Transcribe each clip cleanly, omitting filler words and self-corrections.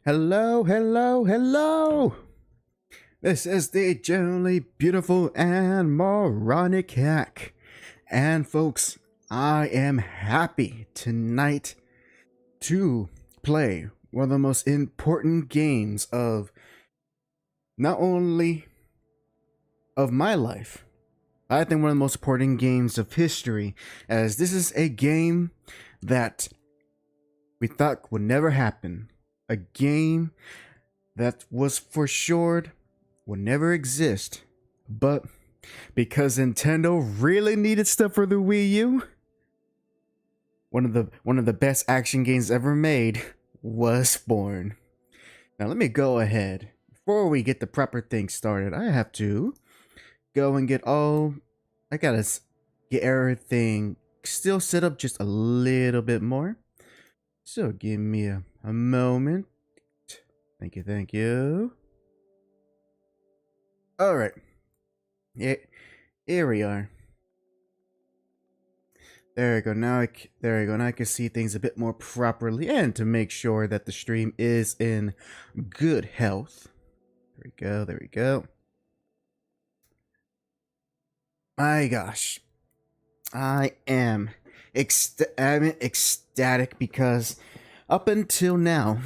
Hello, hello, hello! This is the genuinely beautiful and moronic hack. And folks, I am happy tonight to play one of the most important games of not only of my life, I think one of the most important games of history, as this is a game that we thought would never happen. A game that was for sure would never exist, but because Nintendo really needed stuff for the Wii U, one of the best action games ever made was born. Now let me go ahead. Before we get the proper thing started, I have to go and get all I gotta get everything still set up just a little bit more. So give me a moment. Thank you, thank you. Alright. Yeah, here we are. There we go. There we go. Now I can see things a bit more properly, and to make sure that the stream is in good health. There we go. There we go. My gosh, I am ecstatic because up until now,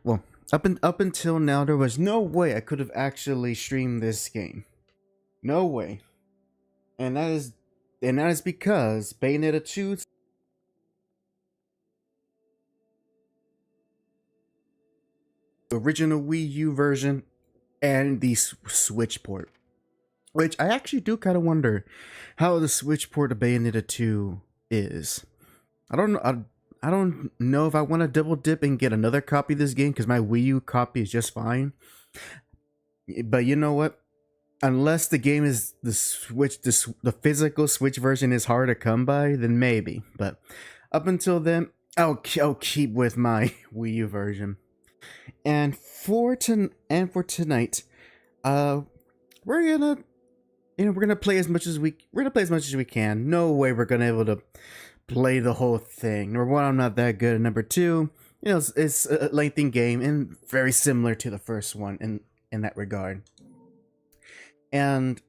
well, up until now, there was no way I could have actually streamed this game. No way, and that is because Bayonetta 2 original Wii U version and the Switch port. Which I actually do kind of wonder how the Switch port of Bayonetta 2 is. I don't know. I don't know if I want to double dip and get another copy of this game because my Wii U copy is just fine. But you know what? Unless the game is the Switch, the physical Switch version is hard to come by, then maybe. But up until then, I'll keep with my Wii U version. And for tonight, we're gonna play as much as we can. No way we're gonna be able to play the whole thing. Number one, I'm not that good. And number two, it's a lengthy game and very similar to the first one in that regard. And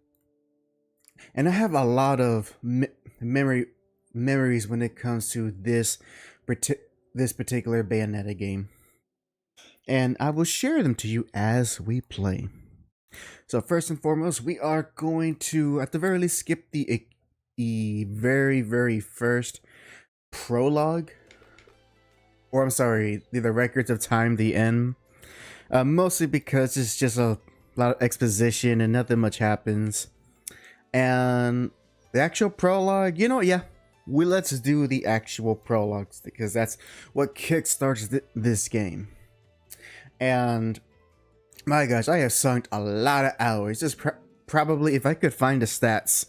I have a lot of memories when it comes to this particular Bayonetta game, and I will share them to you as we play. So first and foremost, we are going to, at the very least, skip the very first prologue, or I'm sorry, the records of time, the end. Mostly because it's just a lot of exposition and nothing much happens. And the actual prologue, let's do the actual prologues because that's what kickstarts this game. And my gosh, I have sunk a lot of hours. This is probably, if I could find the stats,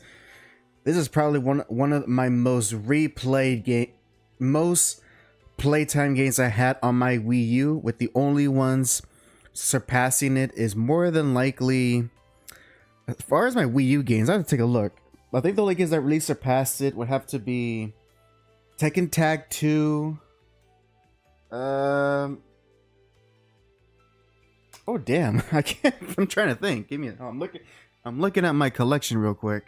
this is probably one of my most playtime games I had on my Wii U, with the only ones surpassing it is more than likely, as far as my Wii U games, I have to take a look. I think the only games that really surpassed it would have to be Tekken Tag 2, oh damn! I can't. I'm trying to think. Give me. I'm looking at my collection real quick.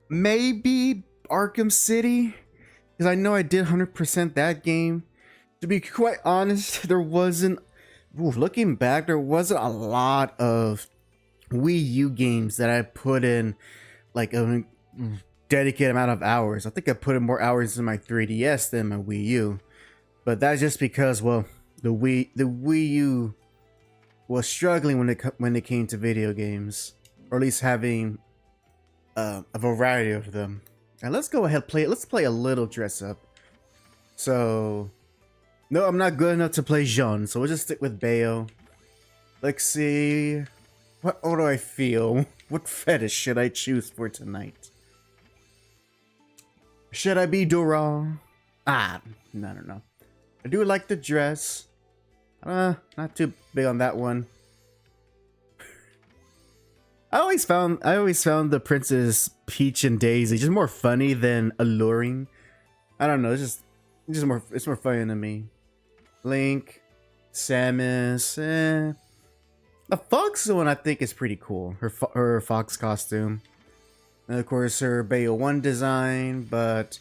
Maybe Arkham City, because I know I did 100% that game. To be quite honest, there wasn't. Looking back, there wasn't a lot of Wii U games that I put in like a dedicated amount of hours. I think I put in more hours in my 3DS than my Wii U, but that's just because, well, the Wii U was struggling when it came to video games, or at least having a variety of them. And let's go ahead let's play a little dress up. So no, I'm not good enough to play Jean, so we'll just stick with Bayo. Let's see, what do I feel? What fetish should I choose for tonight? Should I be Dora? No. I do like the dress. Not too big on that one. I always found the Princess Peach and Daisy just more funny than alluring. I don't know, it's just It's more funny to me. Link, Samus, the Fox one I think is pretty cool. Her Fox costume. And of course her Bayo 1 design, but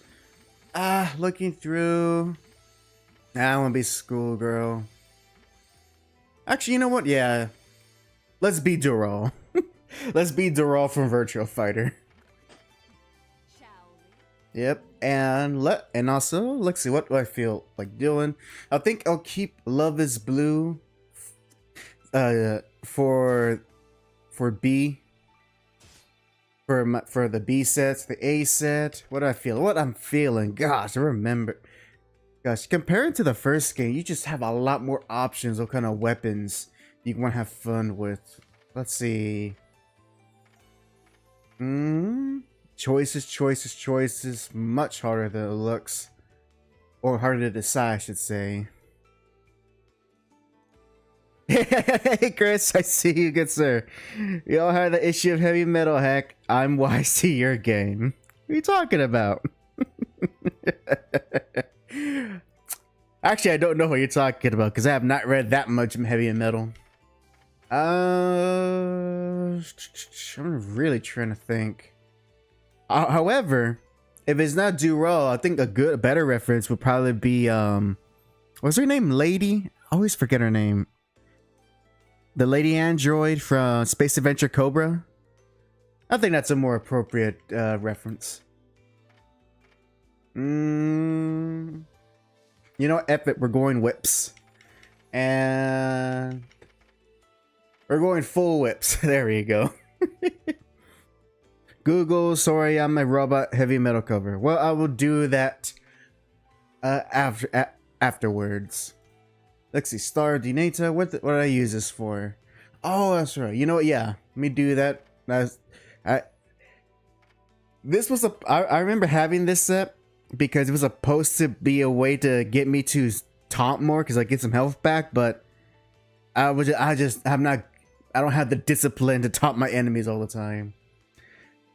looking through, I want to be schoolgirl. Actually, you know what? Yeah, let's be Dural. Let's be Dural from Virtual Fighter. Yep, and also let's see, what do I feel like doing? I think I'll keep Love Is Blue for B, for the B sets, the A set. What do I feel? What I'm feeling? Gosh, I remember. Gosh, compared to the first game, you just have a lot more options of kind of weapons you want to have fun with. Let's see. Choices. Much harder than it looks. Or harder to decide, I should say. Hey, Chris, I see you, good sir. We all had the issue of heavy metal hack. I'm wise to your game. What are you talking about? Actually, I don't know what you're talking about because I have not read that much heavy metal. I'm really trying to think. However, if it's not Dural, I think a better reference would probably be what's her name? Lady? I always forget her name. The lady android from Space Adventure Cobra. I think that's a more appropriate reference. You know, F it, we're going whips. And we're going full whips. There you go. Google, sorry, I'm a robot heavy metal cover. Well, I will do that afterwards. Let's see, Star Dinata. What did I use this for? Oh, that's right. You know what? Yeah, let me do that. This was I remember having this set because it was supposed to be a way to get me to taunt more because I get some health back, but I don't have the discipline to taunt my enemies all the time.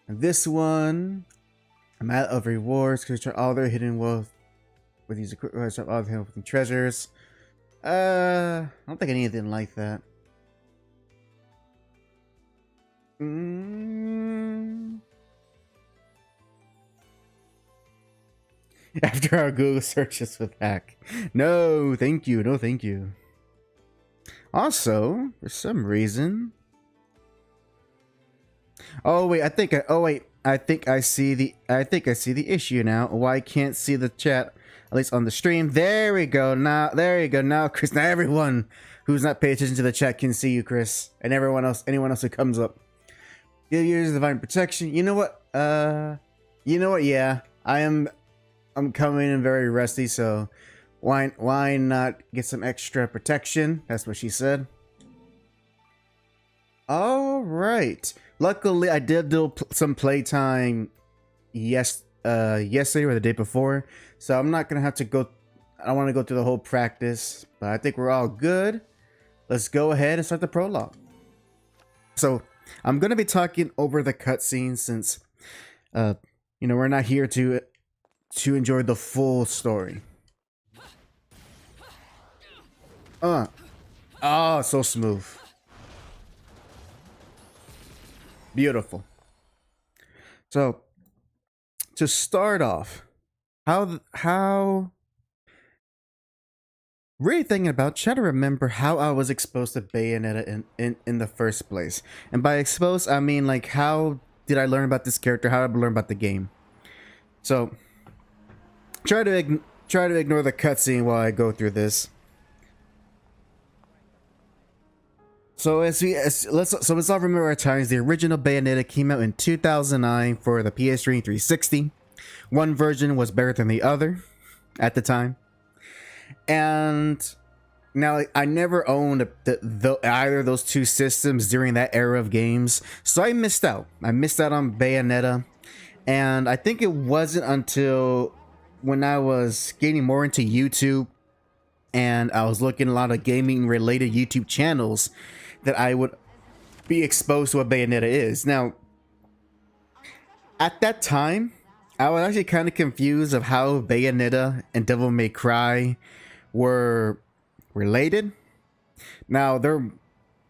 And this one, I'm out of rewards because all their hidden wealth with these equipment, all the hidden treasures. I don't think anything like that. After our Google searches with hack. No, thank you. No, thank you. Also, for some reason. Oh wait, I think I see the issue now. Why I can't see the chat, at least on the stream. There we go. Now, there you go. Now, Chris. Now everyone who's not paying attention to the chat can see you, Chris, and anyone else who comes up. Give yours divine protection. You know what? Yeah, I'm coming in very rusty, so why not get some extra protection? That's what she said. All right. Luckily, I did do some playtime yesterday or the day before, so I'm not gonna have to go. I don't want to go through the whole practice, but I think we're all good. Let's go ahead and start the prologue. So I'm gonna be talking over the cutscenes since, we're not here to enjoy the full story. Oh, so smooth. Beautiful. So, to start off, really thinking about, try to remember how I was exposed to Bayonetta in the first place. And by exposed, I mean like how did I learn about this character? How did I learn about the game? So, try to ignore the cutscene while I go through this. So let's all remember our times. The original Bayonetta came out in 2009 for the PS3 and 360. One version was better than the other at the time. And now I never owned either of those two systems during that era of games, so I missed out. I missed out on Bayonetta, and I think it wasn't until when I was getting more into YouTube and I was looking at a lot of gaming related YouTube channels that I would be exposed to what Bayonetta is. Now, at that time, I was actually kind of confused of how Bayonetta and Devil May Cry were related. Now they're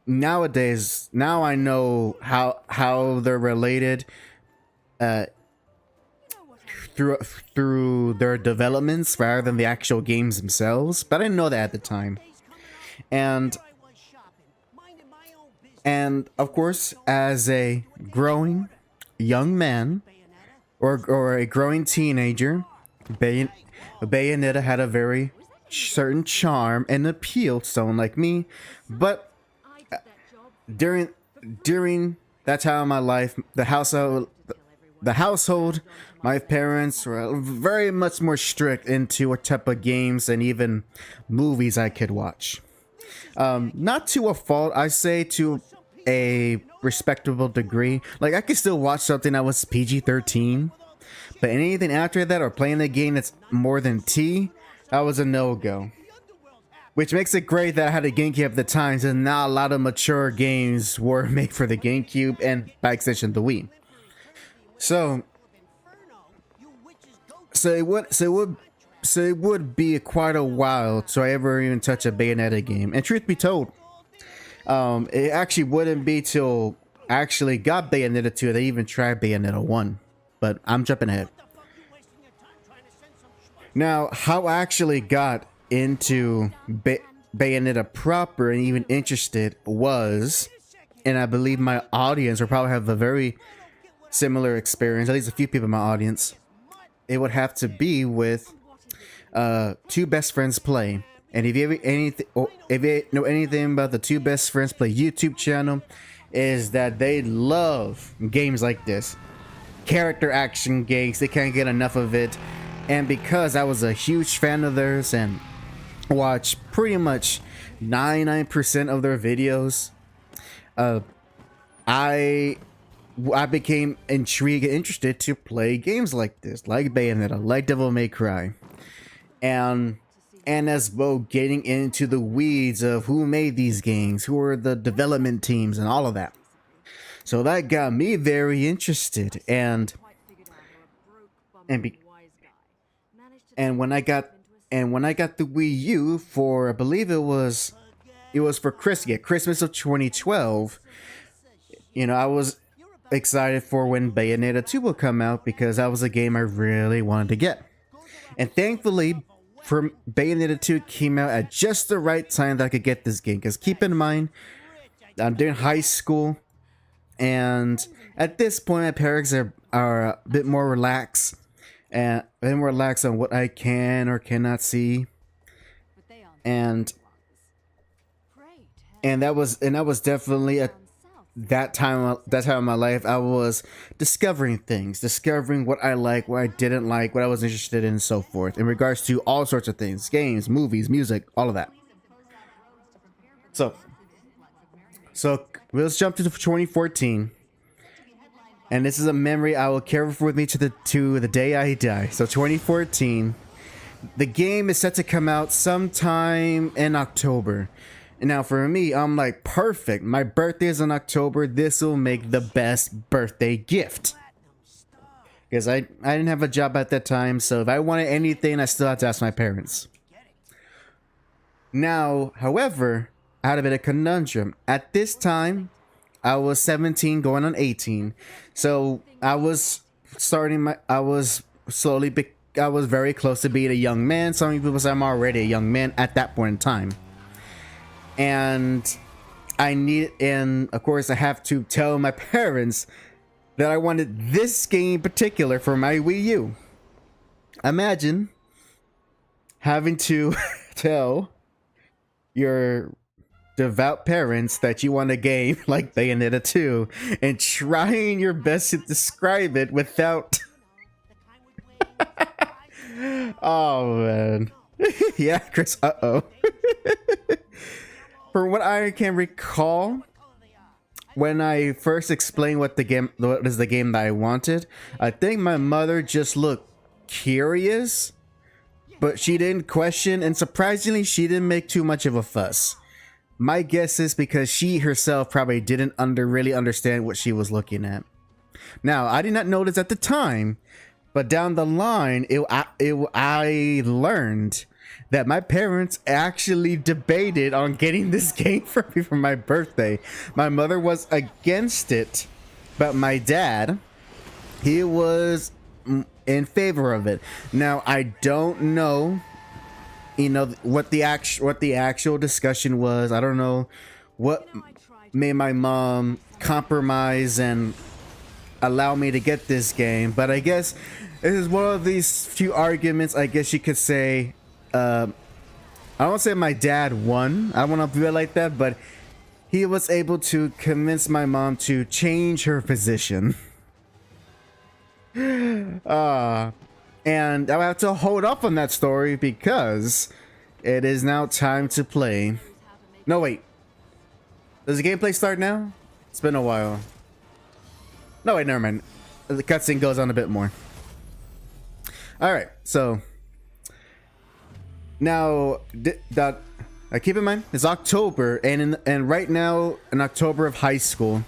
nowadays. Now I know how they're related. Uh, through their developments rather than the actual games themselves, but I didn't know that at the time. And of course, as a growing young man or a growing teenager, Bayonetta had a very certain charm and appeal to someone like me. But during that time of my life, the household, my parents were very much more strict into what type of games and even movies I could watch. Not to a fault, I say to a respectable degree. Like, I could still watch something that was PG-13, but anything after that or playing a game that's more than T, that was a no-go. Which makes it great that I had a GameCube at the time, since not a lot of mature games were made for the GameCube and by extension the Wii. So it would be quite a while till I ever even touch a Bayonetta game. And truth be told, it actually wouldn't be till I actually got Bayonetta 2 that I even tried Bayonetta 1. But I'm jumping ahead. Now, how I actually got into Bayonetta proper and even interested was, and I believe my audience will probably have a very similar experience, at least a few people in my audience, it would have to be with Two Best Friends Play. And if you know anything about the Two Best Friends Play YouTube channel, is that they love games like this, character action games. They can't get enough of it. And because I was a huge fan of theirs and watched pretty much 99% of their videos, I became intrigued and interested to play games like this, like Bayonetta, like Devil May Cry. And as well, getting into the weeds of who made these games, who were the development teams and all of that. So that got me very interested. And when I got the Wii U for, I believe it was for Christmas of 2012, you know, I was excited for when Bayonetta 2 will come out because that was a game I really wanted to get. And thankfully, Bayonetta 2 came out at just the right time that I could get this game. Because keep in mind, I'm doing high school, and at this point, my parents are a bit more relaxed, and a bit more relaxed on what I can or cannot see. And that was definitely that time of my life. I was discovering what I like, what I didn't like, what I was interested in, and so forth, in regards to all sorts of things: games, movies, music, all of that. So let's jump to 2014, and this is a memory I will carry with me to the day I die. So 2014, the game is set to come out sometime in October. And now for me, I'm like, perfect. My birthday is in October. This will make the best birthday gift. Because I didn't have a job at that time, so if I wanted anything, I still had to ask my parents. Now, however, I had a bit of conundrum. At this time, I was 17 going on 18. So I was very close to being a young man. Some people say I'm already a young man at that point in time. And of course I have to tell my parents that I wanted this game in particular for my Wii U. Imagine having to tell your devout parents that you want a game like Bayonetta 2 and trying your best to describe it without... Oh man. Yeah, Chris, uh-oh. For what I can recall, when I first explained what is the game that I wanted, I think my mother just looked curious, but she didn't question, and surprisingly, she didn't make too much of a fuss. My guess is because she herself probably didn't really understand what she was looking at. Now, I did not notice at the time, But down the line, I learned that my parents actually debated on getting this game for me for my birthday. My mother was against it, but my dad, he was in favor of it. Now, I don't know, you know, what the actual discussion was. I don't know what made my mom compromise and allow me to get this game, but I guess this is one of these few arguments, I guess you could say. I don't say my dad won. I don't want to do it like that, but he was able to convince my mom to change her position. And I have to hold up on that story because it is now time to play. No, wait. Does the gameplay start now? It's been a while. No, wait, never mind. The cutscene goes on a bit more. Alright, so now keep in mind it's October, and right now in October of high school,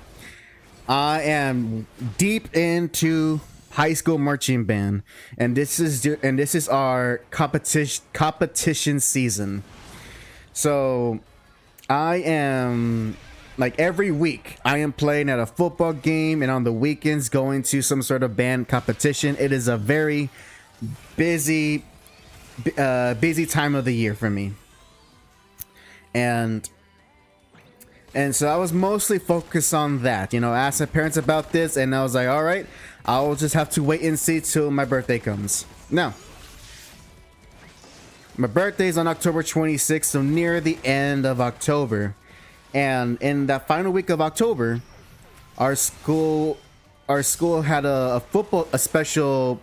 I am deep into high school marching band, and this is our competition season. So I am, like, every week I am playing at a football game, and on the weekends going to some sort of band competition. It is a very busy time of the year for me, and so I was mostly focused on that. You know, I asked my parents about this, and I was like, all right, I'll just have to wait and see till my birthday comes. Now, my birthday is on October 26th, so near the end of October. And in that final week of October, our school had a special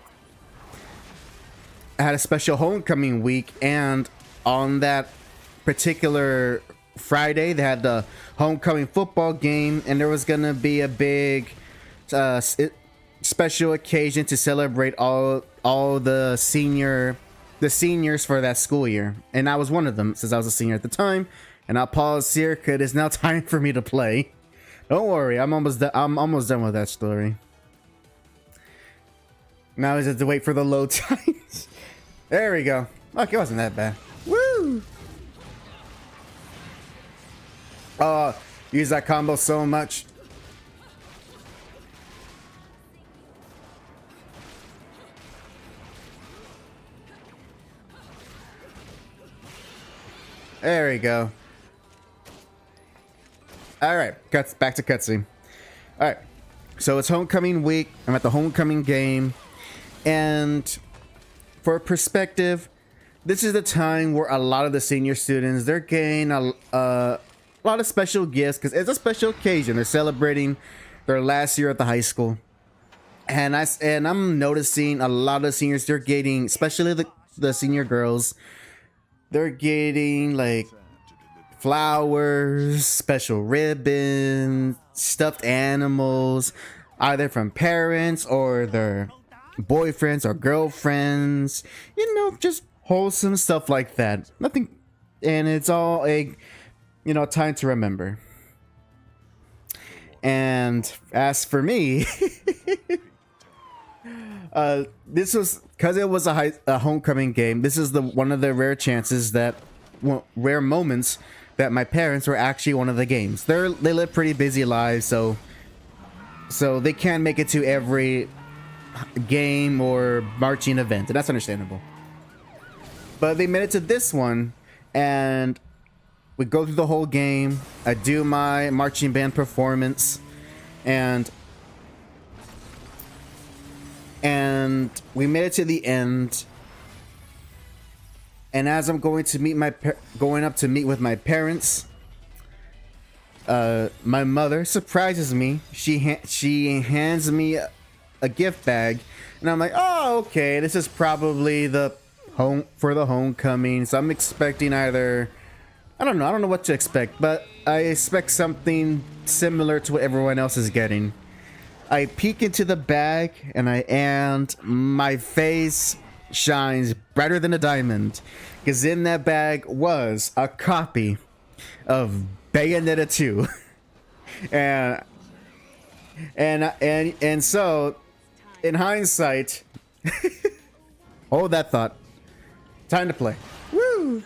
homecoming week, and on that particular Friday they had the homecoming football game, and there was gonna be a big special occasion to celebrate all the seniors for that school year, and I was one of them since I was a senior at the time. And I'll pause here because it's now time for me to play. Don't worry, I'm almost done with that story. Now I just have to wait for the load times. There we go. Okay, it wasn't that bad. Woo! Oh, use that combo so much. There we go. Alright, back to cutscene. Alright, so it's homecoming week. I'm at the homecoming game. And for perspective, this is the time where a lot of the senior students, they're getting a lot of special gifts because it's a special occasion. They're celebrating their last year at the high school. And I'm noticing a lot of seniors, they're getting, especially the senior girls, they're getting like flowers, special ribbons, stuffed animals, either from parents or their boyfriends or girlfriends, you know, just wholesome stuff like that. Nothing, and it's all a, you know, time to remember. And as for me, this was, because it was a homecoming game, this is one of the rare chances that, rare moments that my parents were actually one of the games. They live pretty busy lives, so they can't make it to every game or marching event, and that's understandable. But they made it to this one, and we go through the whole game. I do my marching band performance, and we made it to the end. And as I'm going to meet going up to meet with my parents, my mother surprises me. She hands me a gift bag, and I'm like, oh, okay, this is probably the homecoming. So I'm expecting either, I don't know what to expect, but I expect something similar to what everyone else is getting. I peek into the bag, and my face shines brighter than a diamond, because in that bag was a copy of Bayonetta 2. and so in hindsight, Hold that thought. Time to play. Woo!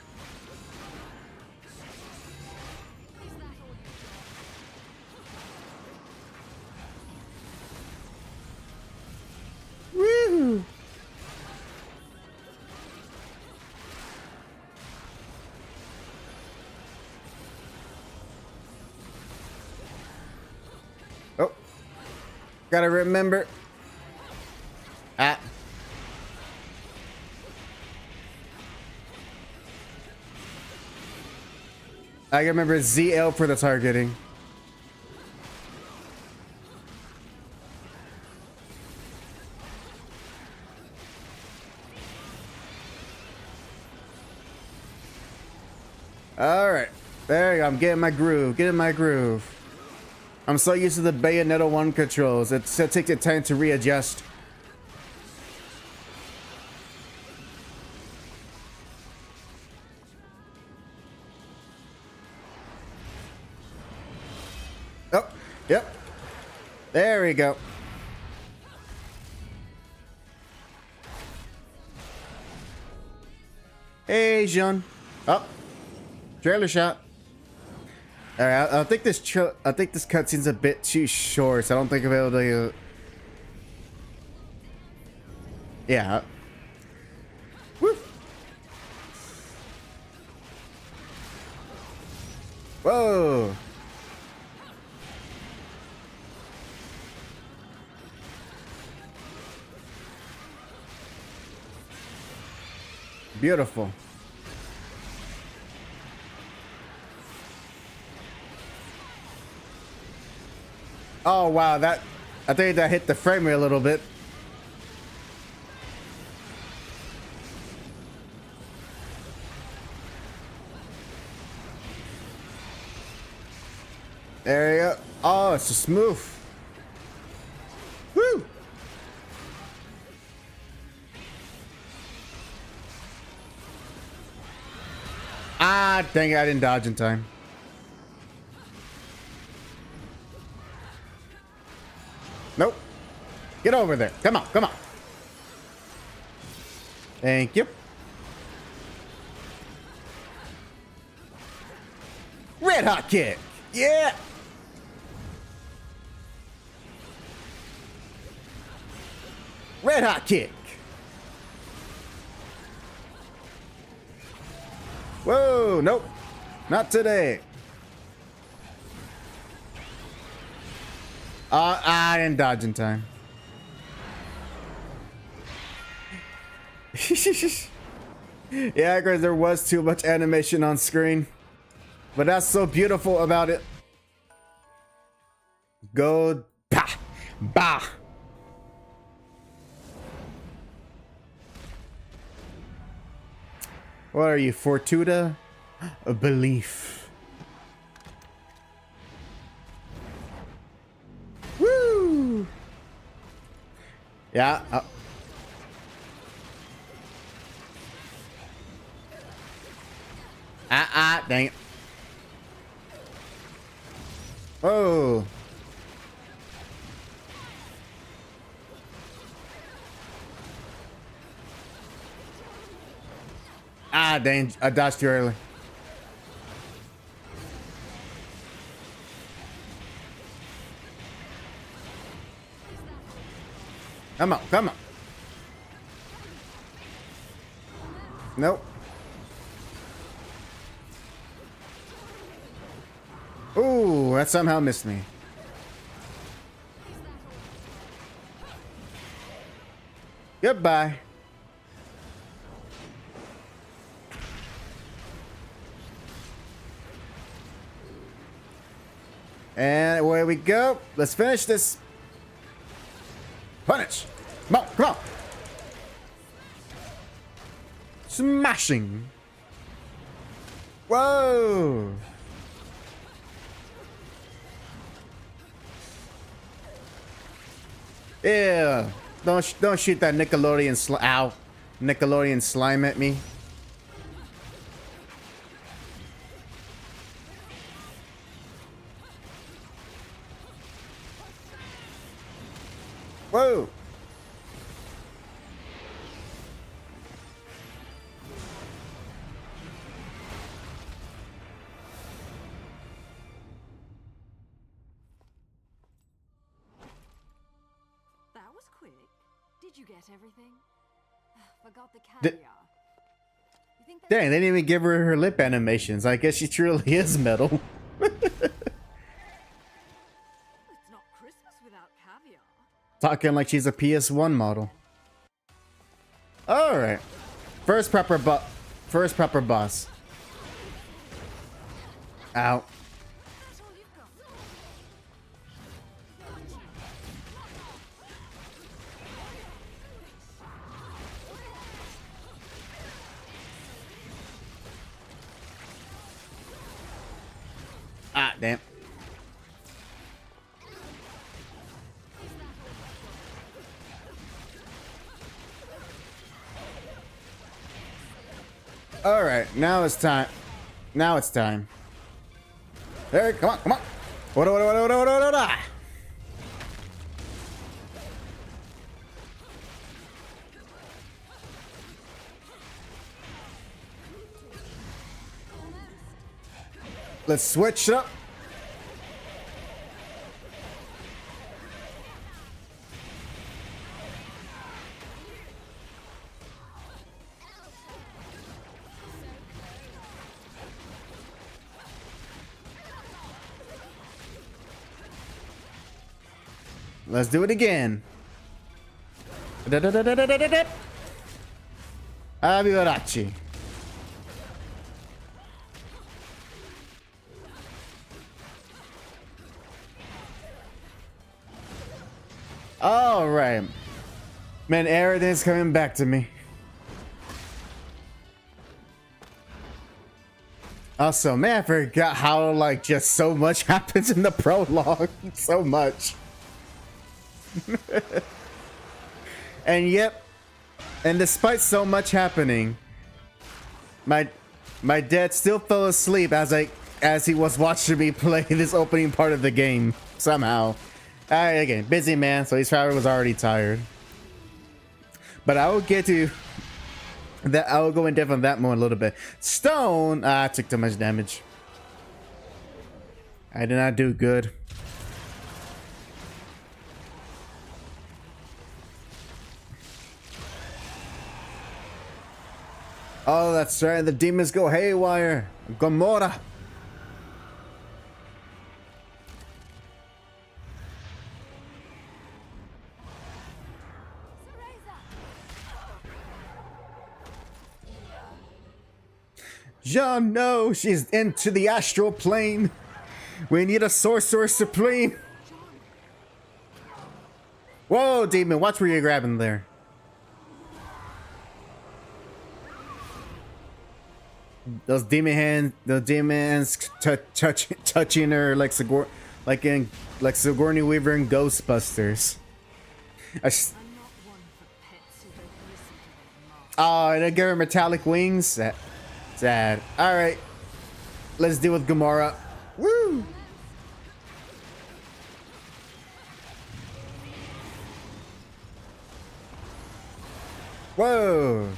Woo! Oh. Gotta remember. Ah. I remember ZL for the targeting. Alright. There you go. I'm getting my groove. Getting my groove. I'm so used to the Bayonetta 1 controls. It takes it time to readjust. Oh, yep. There we go. Hey, Jean. Oh, trailer shot. All right, I think this cutscene's a bit too short. So I don't think I'll be able to. Yeah. Woo. Whoa. Beautiful. Oh wow, I think that hit the frame rate a little bit. There you go. Oh, it's a smooth. Woo! Ah, dang it, I didn't dodge in time. Nope. Get over there. Come on, come on. Thank you. Red hot kick. Yeah. Red hot kick. Whoa, nope. Not today. I didn't dodge in time. Yeah, because there was too much animation on screen. But that's so beautiful about it. Go, bah, bah. What are you, Fortuna? A belief. Woo! Yeah. Dang it. Oh. Ah, dang. I dodged too early. Come on, come on. Nope. Ooh, that somehow missed me. Goodbye. And away we go. Let's finish this. Punish. Come on, come on. Smashing. Whoa. Yeah. Don't shoot that Nickelodeon slime at me. Whoa. quick. Did you get everything? Forgot the caviar. You think Dang, they didn't even give her her lip animations. I guess she truly is metal. It's not Christmas without caviar. Talking like she's a PS1 model. Alright. First proper boss. Ow. That's all you've got. Ah, damn. Alright, now it's time. Now it's time. There, come on, come on. What? Let's switch up. Let's do it again. Arrivederci. All right, man. Everything's coming back to me. Also, man, I forgot how like just so much happens in the prologue. So much. And yep, and despite so much happening, my dad still fell asleep as he was watching me play this opening part of the game somehow. Again, busy man, so he probably was already tired. But I will get to that. I will go in depth on that more in a little bit. Stone, I took too much damage. I did not do good. Oh, that's right. The demons go haywire. Gomorrah. Jean, no, she's into the astral plane. We need a sorcerer supreme. Whoa, demon, watch where you're grabbing there. Those demon hands touching her like Sigourney Weaver in Ghostbusters. Oh, they give her metallic wings. Sad. All right, let's deal with Gamora. Woo! Whoa!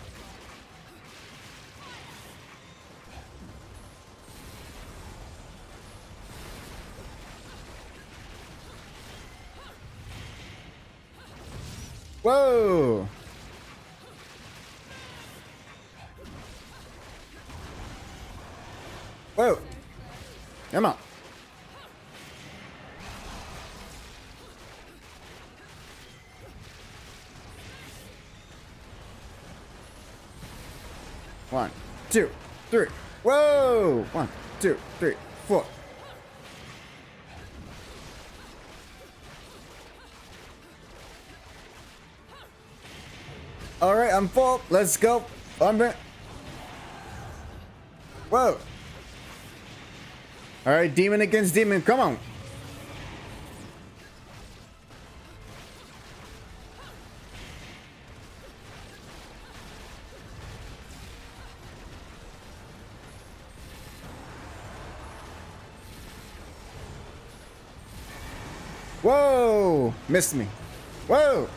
Whoa! Whoa! Come on. One, two, three. Whoa! 1, 2, 3, 4. All right, I'm full. Let's go. Whoa. All right, demon against demon. Come on. Whoa! Missed me. Whoa!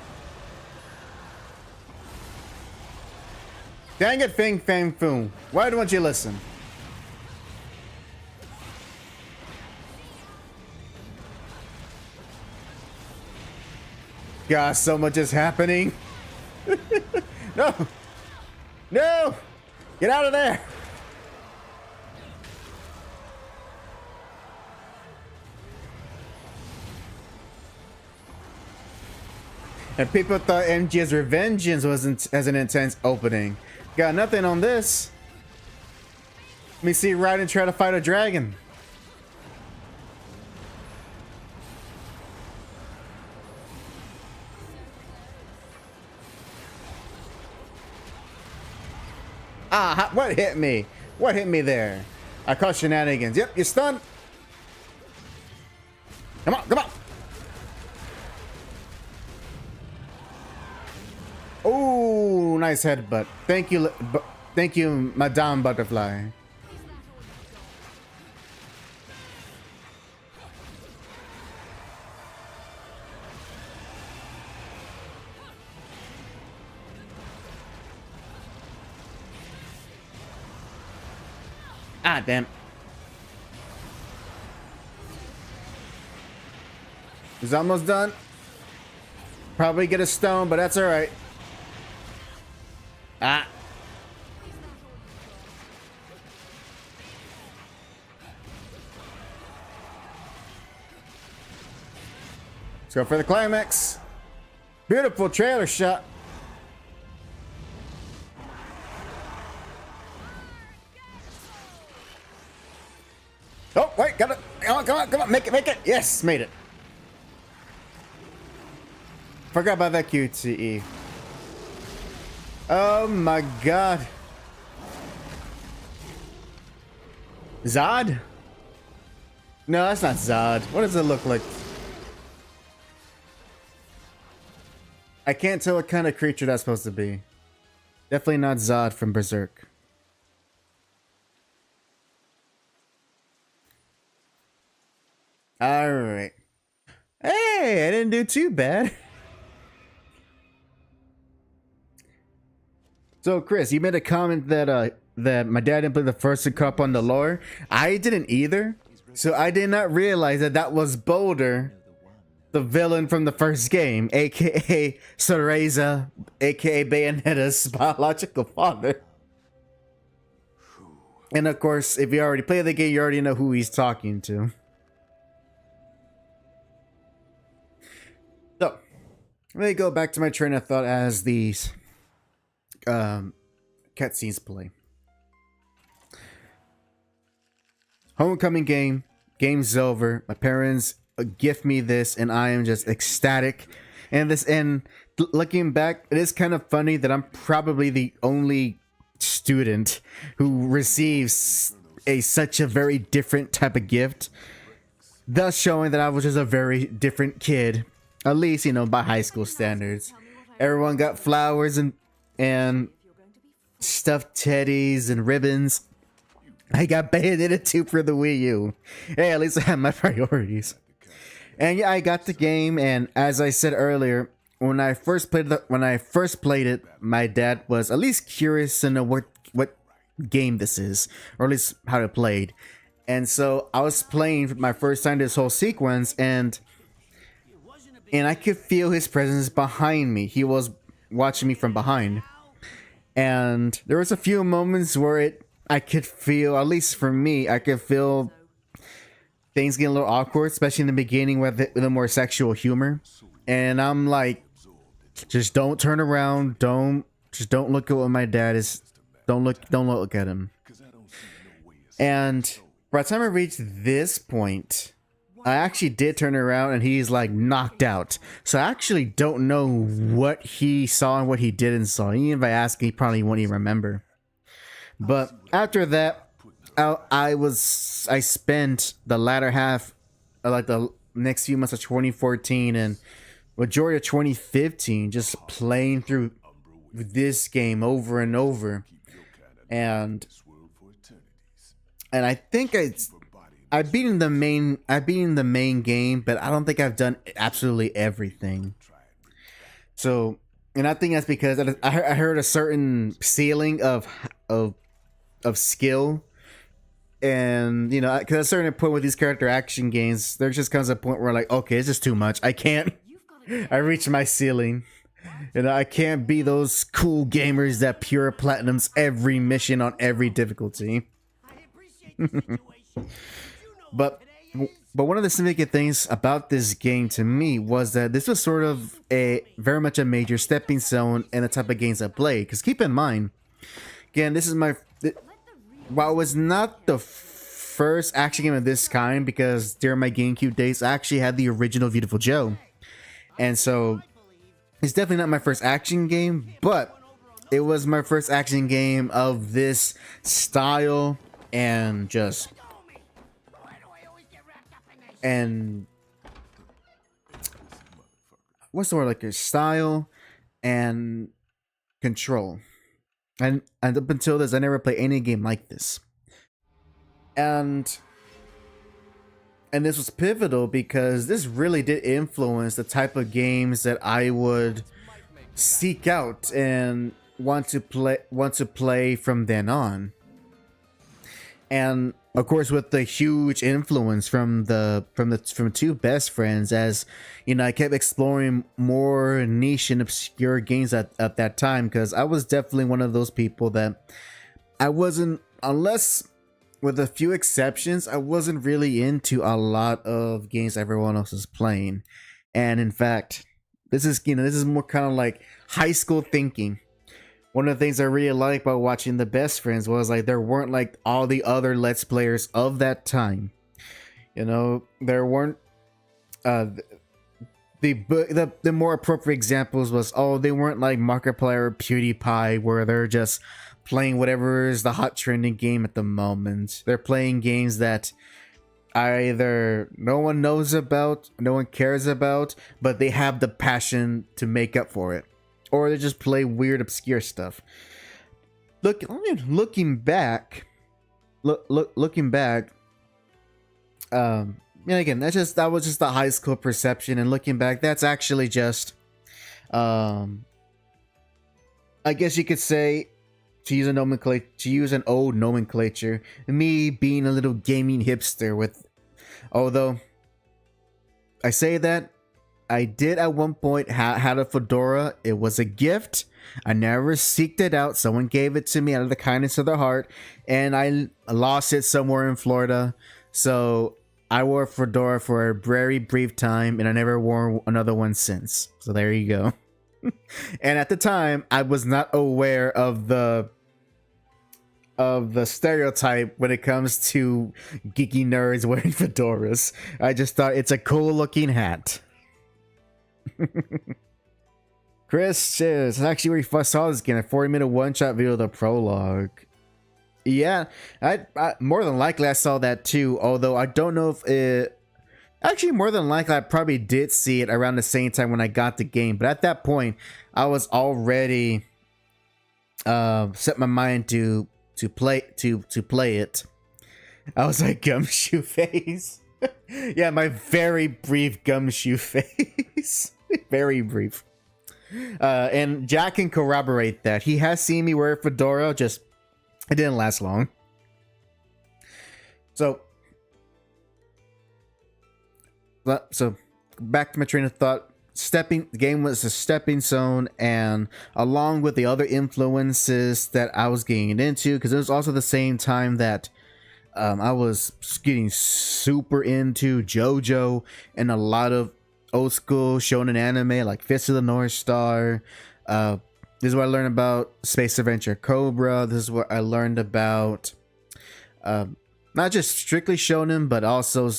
Dang it, Fing Fang Foom. Why don't you listen? God, so much is happening. No! No! Get out of there! And people thought MG's Revengeance wasn't as an intense opening. Got nothing on this. Let me see Raiden try to fight a dragon. Ah, what hit me? What hit me there? I caught shenanigans. Yep, you're stunned. Come on, come on. Oh, nice headbutt. Thank you, Madame Butterfly. Ah, damn. He's almost done. Probably get a stone, but that's all right. Ah. Let's go for the climax. Beautiful trailer shot. Oh, wait, got it. Come on, come on, come on. Make it. Yes, made it. Forgot about that QTE. Oh my god. Zod? No, that's not Zod. What does it look like? I can't tell what kind of creature that's supposed to be. Definitely not Zod from Berserk. Alright. Hey, I didn't do too bad. So, Chris, you made a comment that that my dad didn't play the first cup on the lore. I didn't either. So I did not realize that that was Boulder, the villain from the first game, aka Cereza, aka Bayonetta's biological father. And of course, if you already played the game, you already know who he's talking to. So, let me go back to my train of thought as these cutscenes play. Homecoming game's over. My parents gift me this, and I am just ecstatic. And looking back, it is kind of funny that I'm probably the only student who receives such a very different type of gift, thus showing that I was just a very different kid, at least, you know, by high school standards. Everyone got flowers and stuffed teddies and ribbons. I got Bayonetta 2 for the Wii U. Hey, at least I have my priorities. And yeah, I got the game, and as I said earlier, when I first played it, my dad was at least curious to know what game this is, or at least how it played. And so I was playing for my first time this whole sequence, and I could feel his presence behind me. He was watching me from behind. And there was a few moments where I could feel, at least for me, I could feel things getting a little awkward, especially in the beginning with the more sexual humor. And I'm like, just don't turn around. Don't look at what my dad is. Don't look at him. And by the time I reached this point, I actually did turn around and he's like knocked out. So I actually don't know what he saw and what he didn't saw. Even if I ask, he probably won't even remember. But after that, I spent the latter half, like the next few months of 2014 and majority of 2015, just playing through this game over and over. And I think I've beaten the main game, but I don't think I've done absolutely everything. So, and I think that's because I heard a certain ceiling of skill, and you know, because at a certain point with these character action games, there just comes a point where like, okay, it's just too much. I can't. I reached my ceiling. And I can't be those cool gamers that pure platinums every mission on every difficulty. But one of the significant things about this game to me was that this was sort of a very much a major stepping stone in the type of games I play. Because keep in mind, again, this is my while it was not the first action game of this kind, because during my GameCube days I actually had the original Beautiful Joe, and so it's definitely not my first action game, but it was my first action game of this style and just and what's the word, like a style and control. And up until this, I never played any game like this. And this was pivotal because this really did influence the type of games that I would seek out and want to play from then on. And of course, with the huge influence from two best friends, as you know, I kept exploring more niche and obscure games at that time, because I was definitely one of those people that I wasn't, unless with a few exceptions, I wasn't really into a lot of games everyone else was playing. And in fact, this is more kind of like high school thinking. One of the things I really liked about watching the best friends was like there weren't like all the other Let's Players of that time. You know, there weren't the more appropriate examples was, oh, they weren't like Markiplier or PewDiePie where they're just playing whatever is the hot trending game at the moment. They're playing games that either no one knows about, no one cares about, but they have the passion to make up for it. Or they just play weird, obscure stuff. Looking back, and again, that was just the high school perception. And looking back, that's actually just, I guess you could say, to use an old nomenclature, me being a little gaming hipster. Although I say that, I did at one point had a fedora. It was a gift. I never seeked it out. Someone gave it to me out of the kindness of their heart, and I lost it somewhere in Florida. So I wore a fedora for a very brief time, and I never wore another one since. So there you go. And at the time, I was not aware of the stereotype when it comes to geeky nerds wearing fedoras. I just thought it's a cool looking hat. Chris says, actually where you first saw this game, a 40-minute one-shot video of the prologue. Yeah, I more than likely I saw that too, although I don't know if it... Actually, more than likely I probably did see it around the same time when I got the game, but at that point, I was already set my mind to play it. I was like, gumshoe face. Yeah, my very brief gumshoe face. Very brief. And Jack can corroborate that. He has seen me wear a fedora, just it didn't last long. So back to my train of thought. The game was a stepping stone, and along with the other influences that I was getting into, because it was also the same time that I was getting super into JoJo and a lot of old school shonen anime like Fist of the North Star. This is what I learned about Space Adventure Cobra. This is what I learned about not just strictly shonen, but also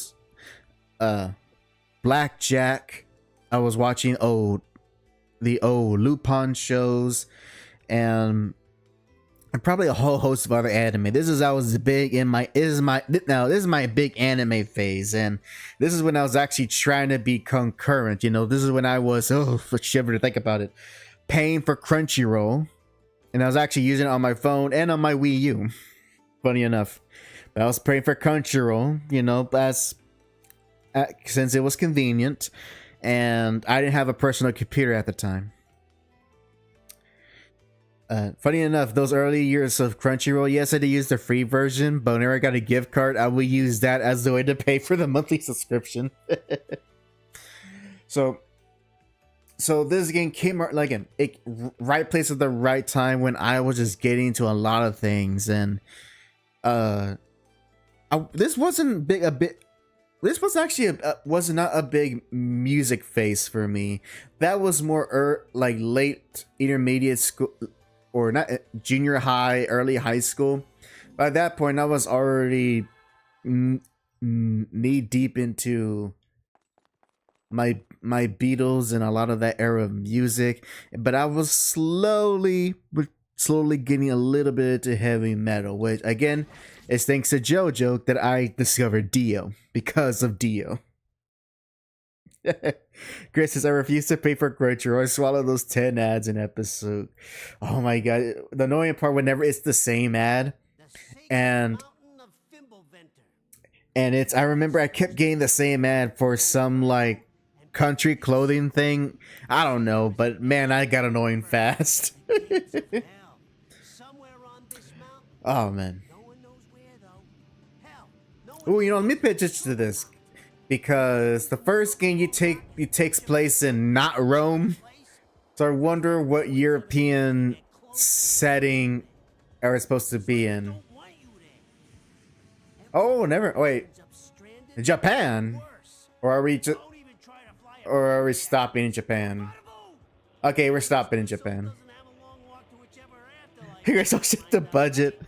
Blackjack. I was watching the old Lupin shows, and probably a whole host of other anime. This is my big anime phase, and this is when I was actually trying to be concurrent. You know, this is when I was shiver to think about it, paying for Crunchyroll, and I was actually using it on my phone and on my Wii U. Funny enough, but I was paying for Crunchyroll, you know, since it was convenient, and I didn't have a personal computer at the time. Funny enough, those early years of Crunchyroll, yes, I did use the free version, but whenever I got a gift card, I would use that as the way to pay for the monthly subscription. So, So this game came out like an right place at the right time when I was just getting into a lot of things, and this wasn't big a bit. This was actually was not a big music phase for me. That was more like late intermediate school, or not junior high, early high school. By that point, I was already knee deep into my Beatles and a lot of that era of music, but I was slowly getting a little bit into heavy metal, which again is thanks to JoJo that I discovered Dio because of Dio. Chris says, I refuse to pay for Crunchyroll. I swallow those 10 ads an episode. Oh my god. The annoying part whenever it's the same ad. And it's, I remember I kept getting the same ad for some like country clothing thing. I don't know, but man, I got annoying fast. Oh man. Oh, you know, let me pay attention to this, because the first game takes place in not Rome, so I wonder what European setting are supposed to be in. Oh, never. Wait, Japan, or are we just, or are we stopping in Japan? Okay, we're stopping in Japan. Here's all shit the budget.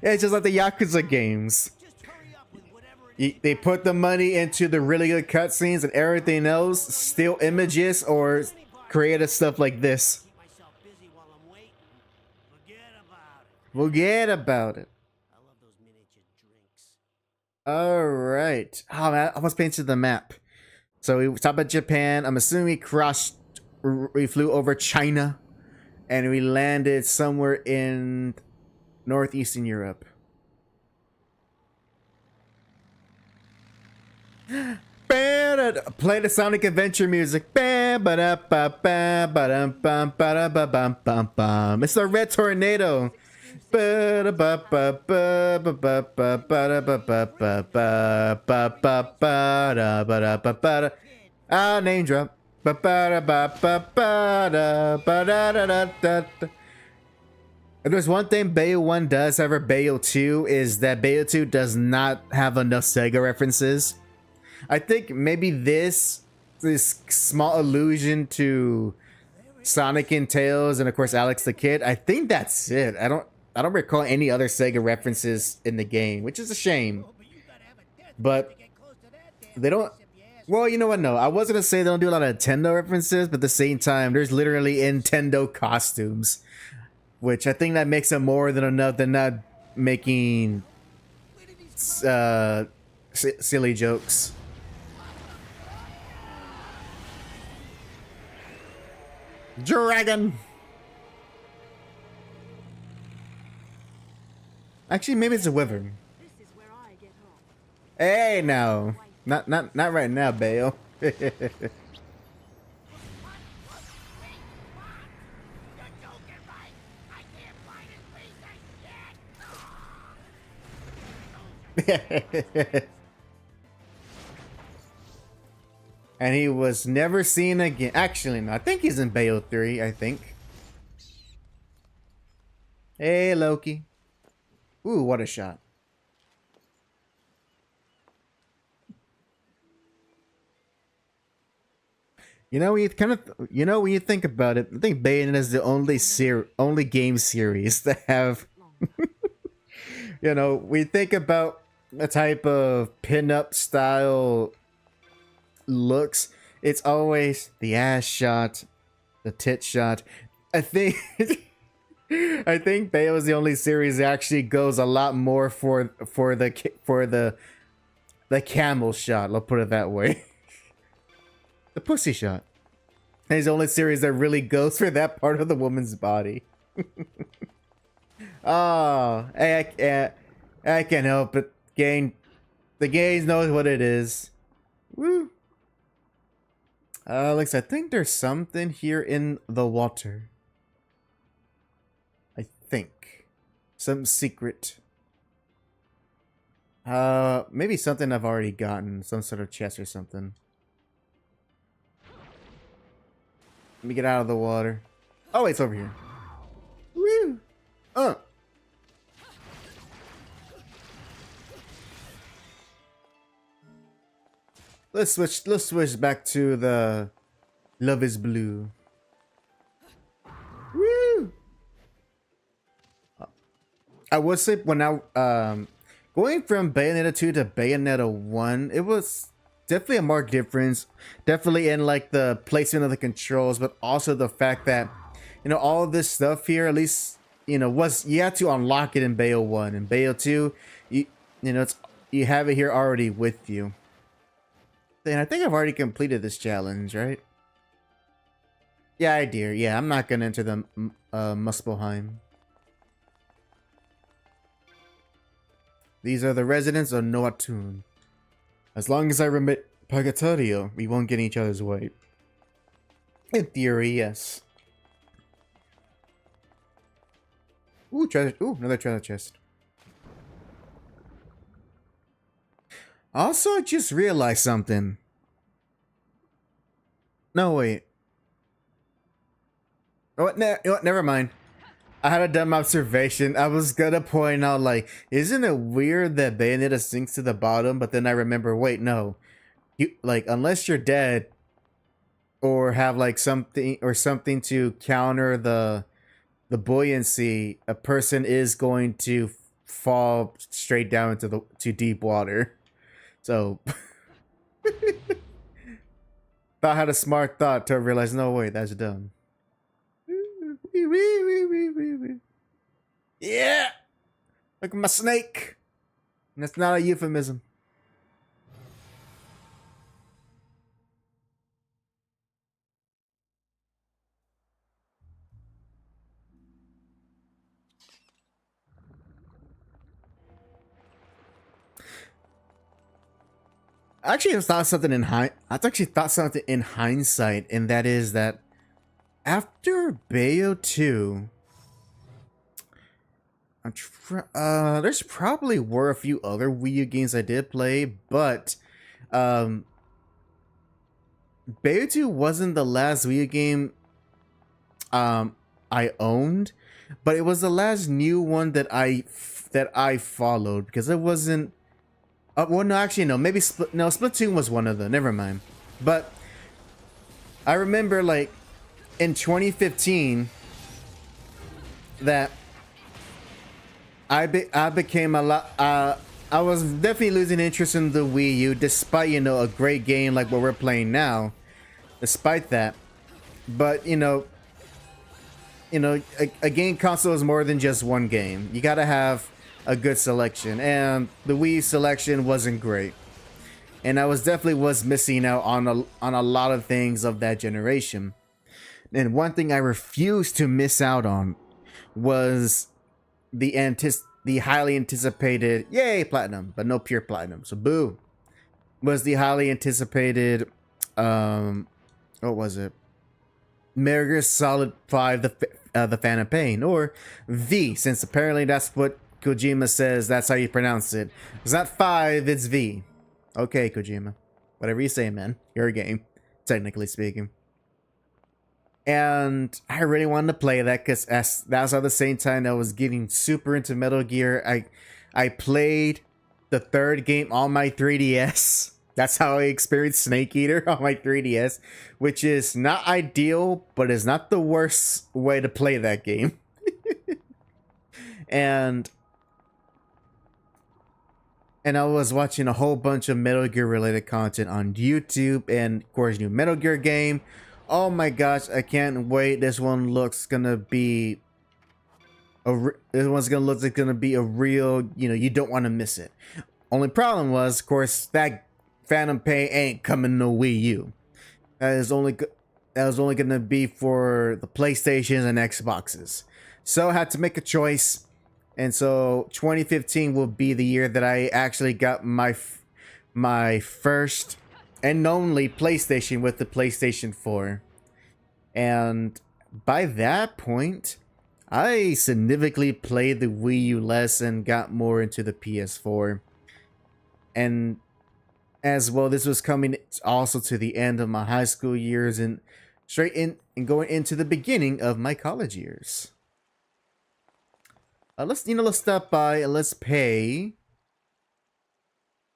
It's just like the Yakuza games. They put the money into the really good cutscenes, and everything else, still images or creative stuff like this. Forget about it. Alright. Oh man, I was paying to the map. So we stopped at Japan. I'm assuming we flew over China, and we landed somewhere in northeastern Europe. Play the Sonic Adventure music. It's the Red Tornado. Ah, name drop. If there's one thing Bayo 1 does over Bayo 2 is that Bayo 2 does not have enough Sega references. I think maybe this small allusion to Sonic and Tails, and of course Alex the Kid. I think that's it. I don't recall any other Sega references in the game, which is a shame. But they don't. Well, you know what? No, I was gonna say they don't do a lot of Nintendo references, but at the same time, there's literally Nintendo costumes, which I think that makes it more than enough than not making silly jokes. Dragon. Actually, maybe it's a wyvern. Hey, no, not right now, Bayo. And he was never seen again. Actually, no, I think he's in Bayo 3, I think. Hey, Loki. Ooh, what a shot. You know, when you think about it, I think Bayonetta is the only game series that have, you know, we think about the type of pin-up style looks, it's always the ass shot, the tit shot. I think I think Bayo is the only series that actually goes a lot more for the camel shot. I'll put it that way. The pussy shot. And it's the only series that really goes for that part of the woman's body. Oh, I can't help it. The game knows what it is. Woo. Alex, I think there's something here in the water. I think. Some secret. Maybe something I've already gotten. Some sort of chest or something. Let me get out of the water. Oh, wait, it's over here. Woo! Let's switch back to the Love is Blue. Woo! I would say when going from Bayonetta 2 to Bayonetta 1, it was definitely a marked difference. Definitely in like the placement of the controls, but also the fact that, you know, all of this stuff here, at least, you know, you had to unlock it in Bayo 1. And Bayo 2, you know, you have it here already with you. And I think I've already completed this challenge, right? Yeah, I do. Yeah, I'm not gonna enter the Muspelheim. These are the residents of Noatun. As long as I remit Purgatorio, we won't get in each other's way. In theory, yes. Ooh, treasure. Ooh, another treasure chest. Also, I just realized something. No, wait. Oh, never mind. I had a dumb observation. I was gonna point out, like, isn't it weird that Bayonetta sinks to the bottom? But then I remember, wait, no. You, like, unless you're dead or have like something to counter the buoyancy, a person is going to fall straight down into to deep water. So thought I had a smart thought to realize, no, wait, that's dumb. Yeah! Look at my snake! And that's not a euphemism. I actually thought something in hindsight, and that is that after Bayo 2, there's probably were a few other Wii U games I did play, but Bayo 2 wasn't the last Wii U game I owned, but it was the last new one that I followed, because it wasn't. Well, no, actually, no. Maybe Splatoon was one of them. Never mind. But I remember, like, in 2015, that I became a lot. I was definitely losing interest in the Wii U, despite, you know, a great game like what we're playing now. Despite that, but you know, a game console is more than just one game. You gotta have a good selection, and the Wii selection wasn't great, and I was missing out on a lot of things of that generation. And one thing I refused to miss out on was the highly anticipated, yay, platinum, but no pure platinum, so boo, was the highly anticipated what was it, Metal Gear Solid 5, the Phantom Pain, or V, since apparently that's what Kojima says, that's how you pronounce it. It's not 5, it's V. Okay, Kojima. Whatever you say, man. Your game, technically speaking. And I really wanted to play that, because that was at the same time I was getting super into Metal Gear. I played the third game on my 3DS. That's how I experienced Snake Eater on my 3DS, which is not ideal, but is not the worst way to play that game. And I was watching a whole bunch of Metal Gear related content on YouTube, and of course, new Metal Gear game. Oh my gosh, I can't wait. This one looks gonna be this one's gonna look like gonna be a real, you know, you don't want to miss it. Only problem was, of course, that Phantom Pain ain't coming to Wii U. That was only gonna be for the PlayStations and Xboxes. So I had to make a choice. And so 2015 will be the year that I actually got my first and only PlayStation with the PlayStation 4. And by that point, I significantly played the Wii U less and got more into the PS4. And as well, this was coming also to the end of my high school years, and straight in and going into the beginning of my college years. Let's stop by and let's pay.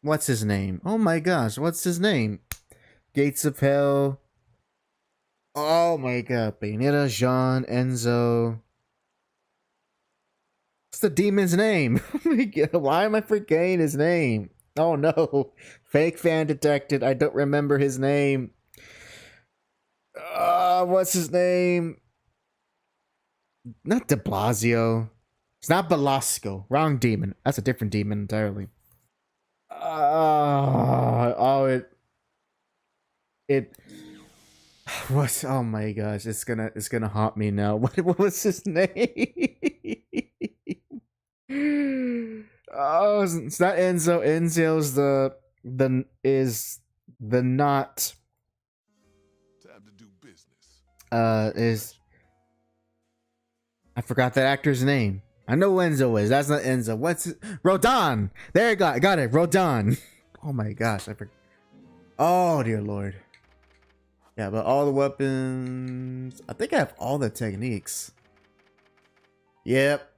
What's his name? Oh my gosh, what's his name? Gates of Hell. Oh my god, Bayonetta, Jean, Enzo. What's the demon's name? Oh my god, why am I forgetting his name? Oh no, fake fan detected. I don't remember his name. What's his name? Not De Blasio. It's not Belasco. Wrong demon. That's a different demon entirely. It what? Oh my gosh, it's gonna haunt me now. What was his name? Oh, it's not Enzo. Enzo's the not. Time to do business. Is I forgot that actor's name. I know who Enzo is. That's not Enzo. What's it? Rodon? There you go. I got it. Rodon. Oh my gosh, I forgot. Oh dear lord. Yeah, but all the weapons. I think I have all the techniques. Yep.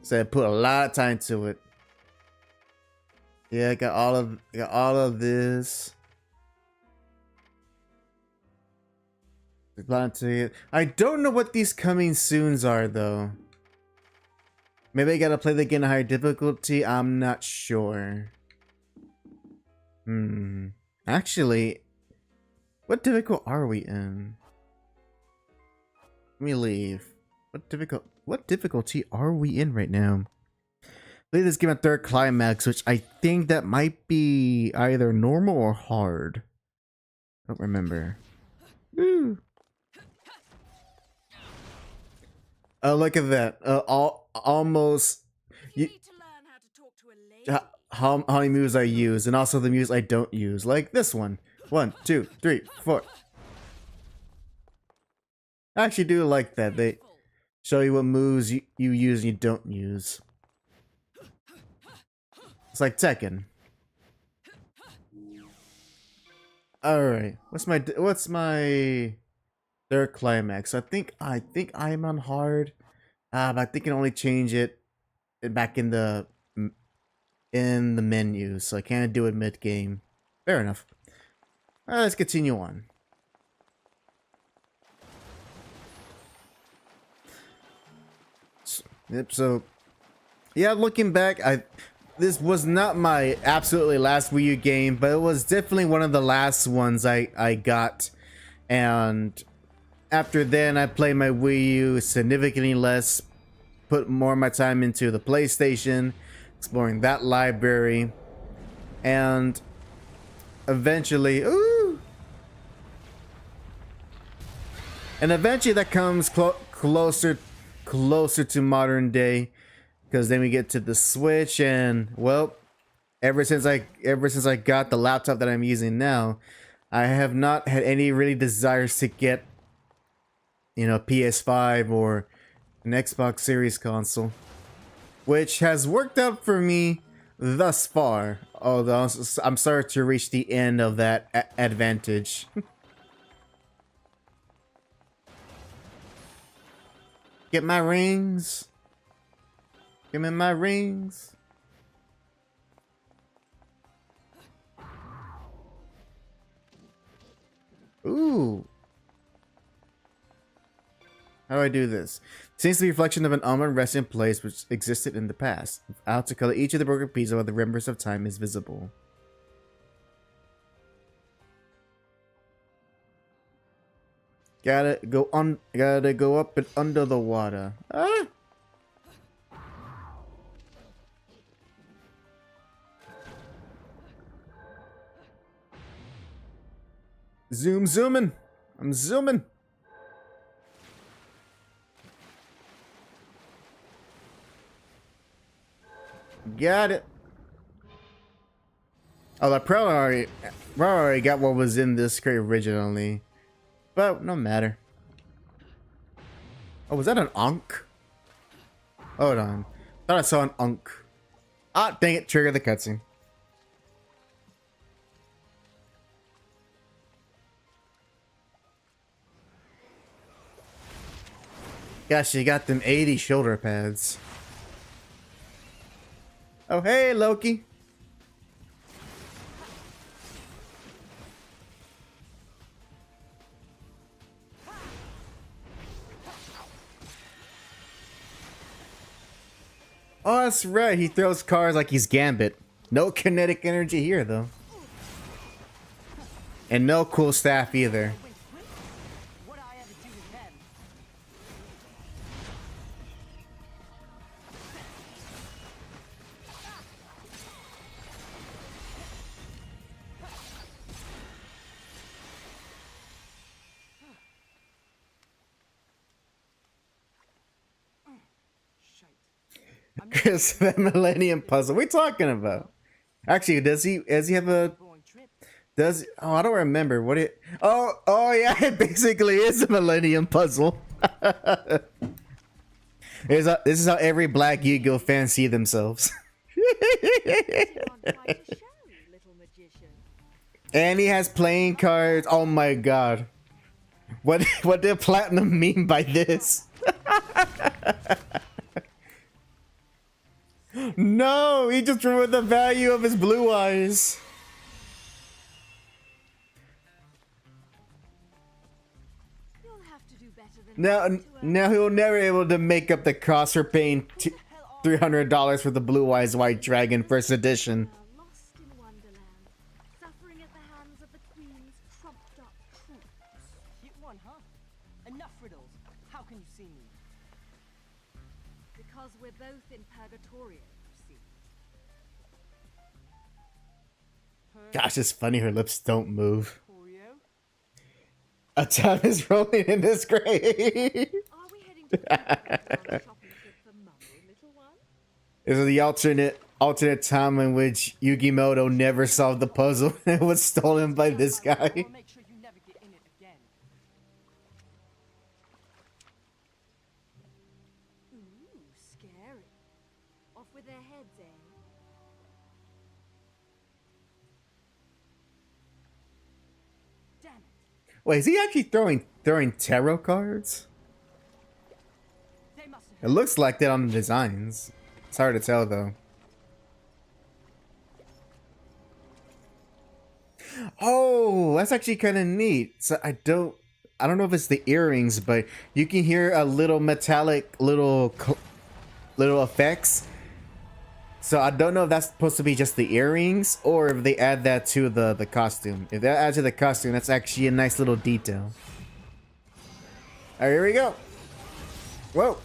So I put a lot of time to it. Yeah, I got all of this. I don't know what these coming soons are though. Maybe I gotta play the game at higher difficulty. I'm not sure. Actually, what difficult are we in? Let me leave. What difficulty are we in right now? Play this game at third climax, which I think that might be either normal or hard. I don't remember. Woo. Oh, look at that. Almost. You need to learn how to talk to a lady. How many moves I use, and also the moves I don't use. Like this one. 1, 2, 3, 4. I actually do like that. They show you what moves you use and you don't use. It's like Tekken. Alright. What's my third climax? I think I'm on hard. But I think I can only change it back in the menu, so I can't do it mid game. Fair enough. Alright, let's continue on. Yep, so yeah, looking back, this was not my absolutely last Wii U game, but it was definitely one of the last ones I got. And after then, I played my Wii U significantly less, put more of my time into the PlayStation, exploring that library, and eventually, that comes closer to modern day, because then we get to the Switch, and well, ever since I got the laptop that I'm using now, I have not had any really desires to get, PS5 or an Xbox Series console, which has worked out for me thus far, although I'm starting to reach the end of that advantage. Get my rings. Give me my rings. Ooh. How do I do this? Seems to be a reflection of an almond resting place which existed in the past. Out to color each of the broken pieces while the remnants of time is visible. Gotta go up and under the water. Ah! Zooming. I'm zooming. Got it. Oh, I probably already got what was in this crate originally. But no matter. Oh, was that an Ankh? Hold on. Thought I saw an Ankh. Ah, dang it. Trigger the cutscene. Gosh, you got them 80 shoulder pads. Oh, hey, Loki. Oh, that's right. He throws cards like he's Gambit. No kinetic energy here, though. And no cool staff either. What I ever do with them? Chris, the Millennium Puzzle. What are we talking about? Actually, does he have a... Oh, I don't remember what it... Oh yeah, it basically is a Millennium Puzzle. This is how every Black Yu-Gi-Oh fan see themselves. And he has playing cards. Oh my god. What did Platinum mean by this? No, he just ruined the value of his blue eyes. Now he'll never be able to make up the cost for paying $300 for the Blue Eyes White Dragon First Edition. Lost in Wonderland, suffering at the hands of the Queen's trumped up troops. Cute one, huh? Enough riddles. How can you see me? Because we're both in Purgatorio, you see. Gosh, it's funny her lips don't move. Oreo? A time is rolling in this grave. Are we heading to a shopping trip for Mummy, little one? This is the alternate time in which Yugimoto never solved the puzzle and was stolen by this guy. I'll make sure you never get in it again. Ooh, scary. Off with their heads, eh? Damn it. Wait, is he actually throwing tarot cards? They must It looks like that on the designs. It's hard to tell though. Oh, that's actually kind of neat. So I don't know if it's the earrings, but you can hear a little metallic little effects. So I don't know if that's supposed to be just the earrings or if they add that to the costume. If that adds to the costume, that's actually a nice little detail. All right, here we go. Whoa.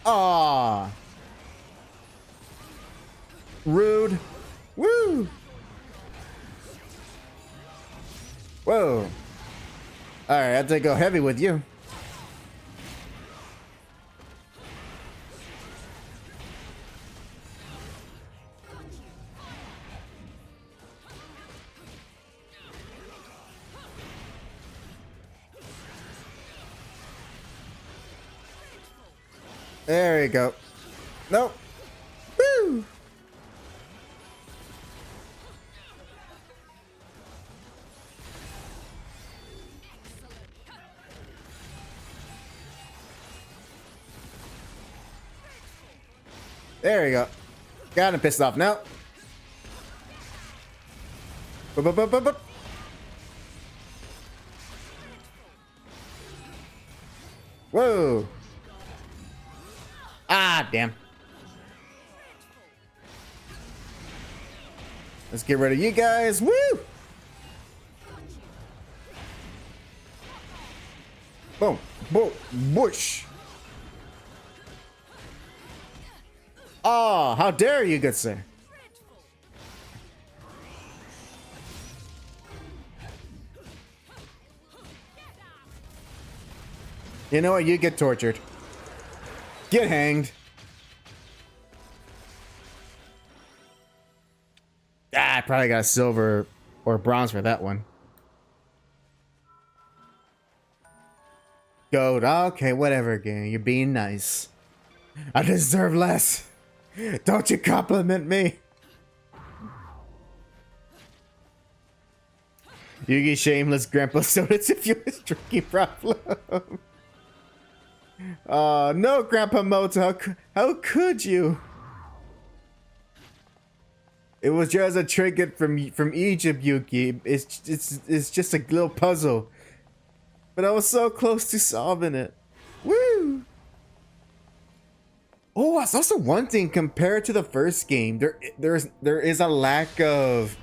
Ah. Rude. Woo. Whoa. All right, I have to go heavy with you. There we go. Nope. Woo. There we go. Got him pissed off now. Boop, boop, boop, boop, boop. Whoa. Ah, damn. Let's get rid of you guys. Woo! Boom. Boom. Whoosh. Oh, how dare you, good sir. You know what? You get tortured. Get hanged. Ah, I probably got silver or bronze for that one. Gold. Okay, whatever, gang. You're being nice. I deserve less. Don't you compliment me. Yugi shameless grandpa soda to fuel his drinking problem. No, Grandpa Moto, how could you? It was just a trinket from Egypt, Yuki. It's just a little puzzle, but I was so close to solving it. Woo! Oh, that's also one thing compared to the first game. There is a lack of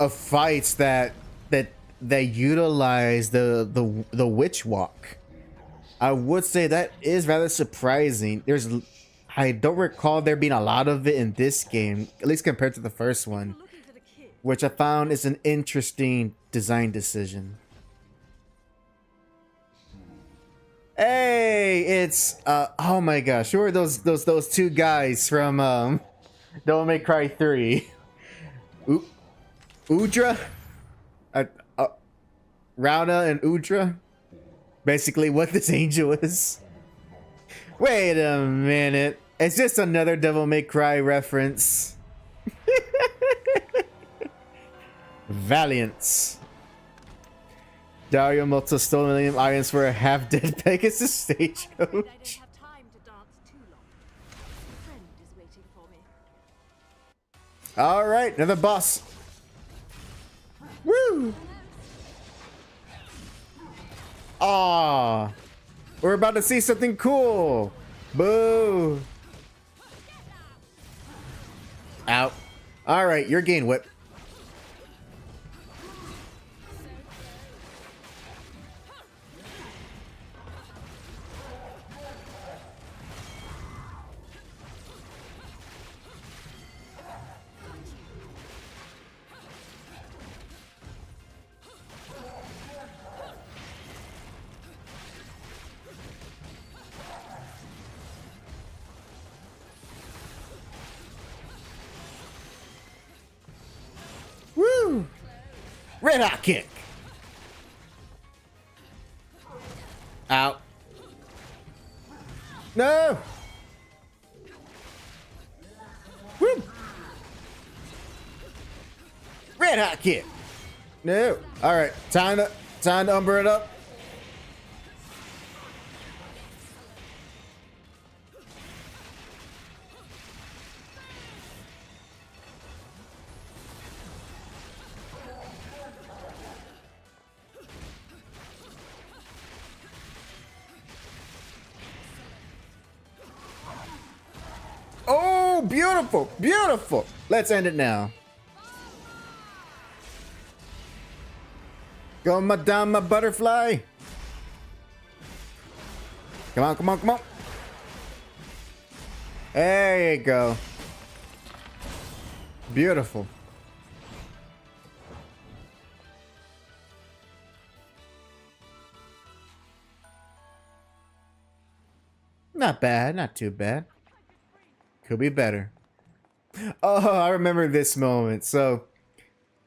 fights that utilize the witch walk. I would say that is rather surprising. I don't recall there being a lot of it in this game, at least compared to the first one, Looking for the kid. which I found is an interesting design decision. Hey, it's oh my gosh, who are those two guys from Devil May Cry 3? Udra? Rauna and Udra? Basically what this angel is. Wait a minute. It's just another Devil May Cry reference. Valiance. Dario Moto stole Millennium Irons for a half-dead Pegasus stagecoach. I don't have time to dance too long. A friend is waiting for me. Alright, another boss. Woo! Ah, we're about to see something cool. Boo! Out. All right, you're gain whip. Woo! Red hot kick. Out. No. Woo! Red hot kick. No. All right. Time to umber it up. Oh, beautiful, beautiful. Let's end it now. Go, Madame Butterfly. Come on, come on, come on. There you go. Beautiful. Not bad, not too bad. Could be better. Oh, I remember this moment. So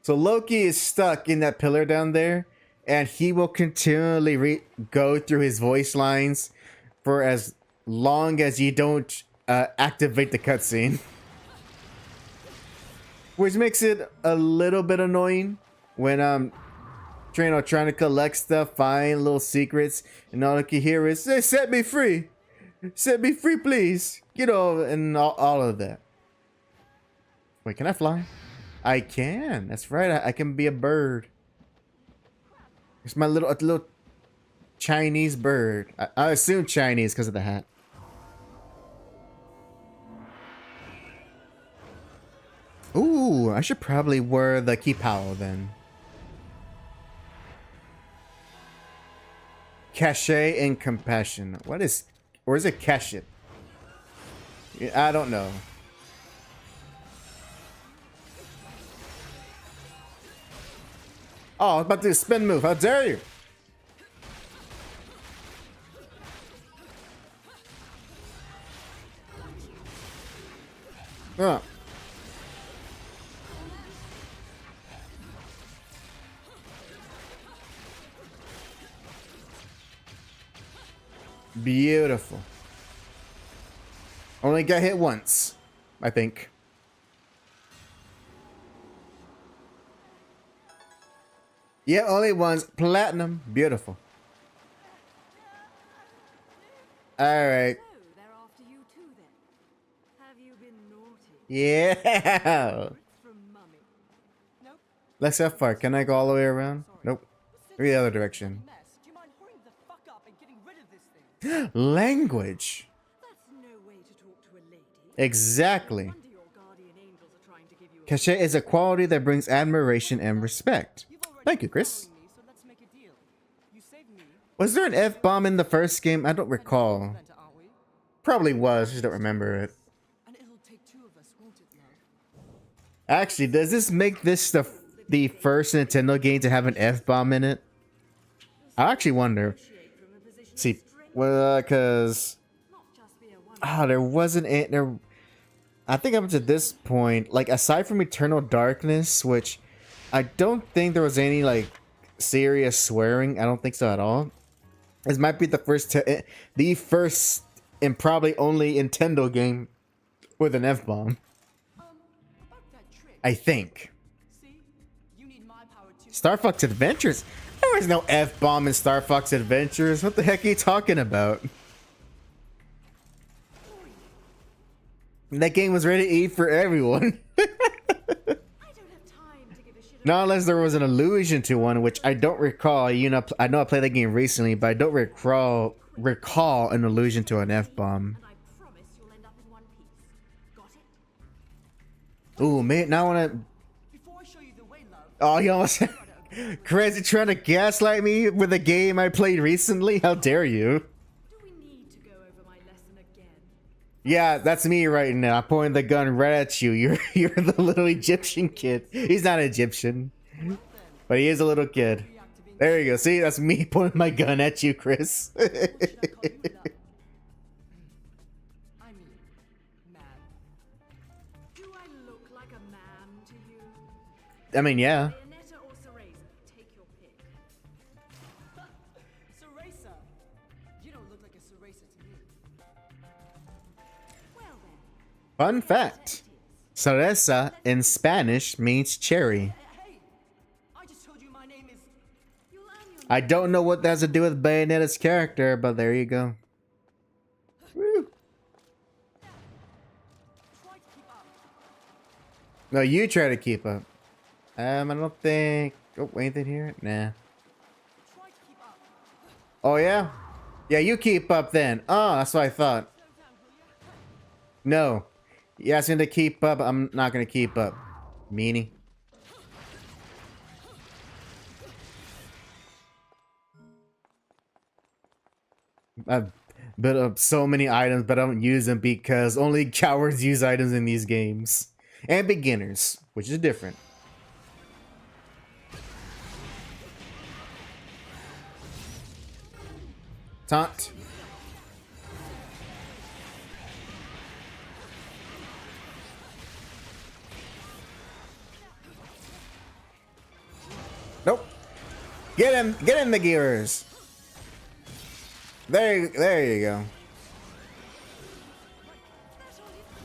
Loki is stuck in that pillar down there, and he will continually go through his voice lines for as long as you don't activate the cutscene. Which makes it a little bit annoying when I'm trying to collect stuff, find little secrets, and all I can hear is, "Hey, set me free! Set me free, please!" You know, and all of that. Wait, can I fly? I can. That's right. I can be a bird. It's my little Chinese bird. I assume Chinese because of the hat. Ooh, I should probably wear the Kipao then. Cachet and compassion. What is, or is it cachet? I don't know. Oh, I was about to do a spin move. How dare you? Oh. Beautiful. Only got hit once, I think. Yeah, only one's platinum. Beautiful. Alright. So, they're after you too then. Have you been naughty? Yeah. From Mummy. Nope. Let's have far. Can I go all the way around? Nope. Maybe the other direction. Mess. Do you mind hurrying the fuck up and getting rid of this thing? Language. That's no way to talk to a lady. Exactly. Wonder your guardian angels are trying to give you a Cachet is a quality that brings admiration and respect. You've already Thank you, been Chris. following me, so let's make a deal. You saved me. Was there an F-bomb in the first game? I don't recall. Better, aren't we? Probably was, I just don't remember it. And it'll take two of us, won't it, love? Actually, does this make this the first Nintendo game to have an F-bomb in it? I actually wonder. negotiate from a position See, of strength, well, cause not just be a one. there wasn't there. I think up to this point, like aside from Eternal Darkness, which I don't think there was any like serious swearing. I don't think so at all. This might be the first and probably only Nintendo game with an F-bomb. About that trick. I think. See? You need my power too. Star Fox Adventures? There was no F-bomb in Star Fox Adventures. What the heck are you talking about? That game was rated E for everyone. I don't have time to give a shit Not unless there was an allusion to one, which I don't recall. You know, I know I played that game recently, but I don't recall an allusion to an F-bomb. and I promise you'll end up in one piece. Got it? Ooh, man, now I wanna... Before I show you the way, love. Oh, you almost... Chris, you trying to gaslight me with a game I played recently? How dare you? Do we need to go over my lesson again? Yeah, that's me right now. I'm pointing the gun right at you. You're the little Egyptian kid. He's not Egyptian, but he is a little kid. There you go. See, that's me pointing my gun at you, Chris. What should I call you, love? I mean, man. Do I look like a man to you? I mean, yeah. Bayonetta or Cereza? Take your pick. Cereza. You don't look like a Cereza to me. Well then, Fun fact. Cereza in Spanish means cherry. Hey, I just told you my name is. you'll earn your I don't know what that has to do with Bayonetta's character, but there you go. Woo. Try to keep up. No, you try to keep up. I don't think... Oh, anything here? Nah. Try to keep up. Oh, yeah? Yeah, you keep up then. Oh, that's what I thought. No. You asked me to keep up. I'm not going to keep up. Meanie. I've built up so many items, but I don't use them because only cowards use items in these games. And beginners, which is different. Taunt. Nope. Get him, the gears. There you go.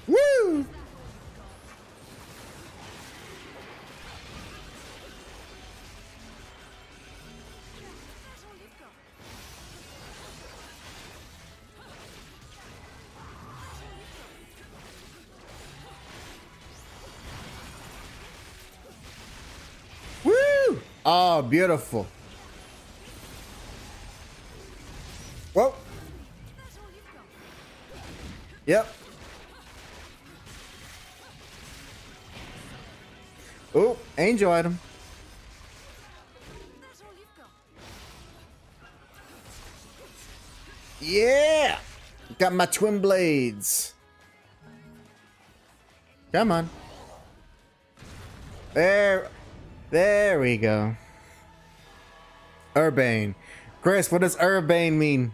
Woo! that's all you've got. Woo! Oh, beautiful. Whoa. That's all you've got. Yep. Oh, angel item. That's all you've got. Yeah! Got my twin blades. Come on. There we go. Urbane. Chris, what does Urbane mean?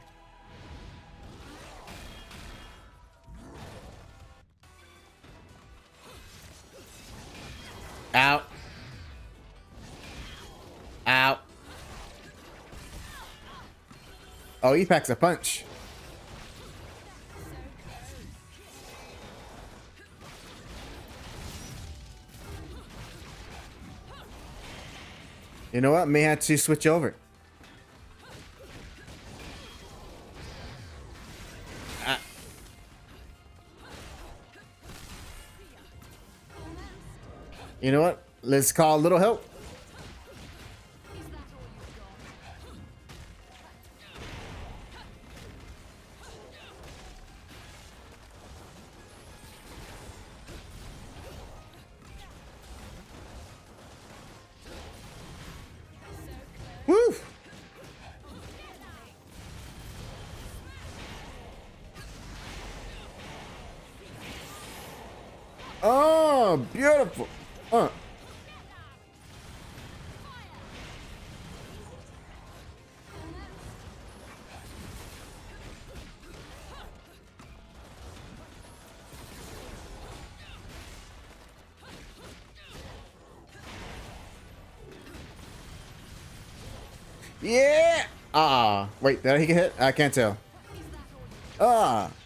Out. Out. Oh, he packs a punch. You know what? May have to switch over. You know what? Let's call a little help. Woo! Oh, beautiful. Yeah! Ah, wait, did I get hit? I can't tell.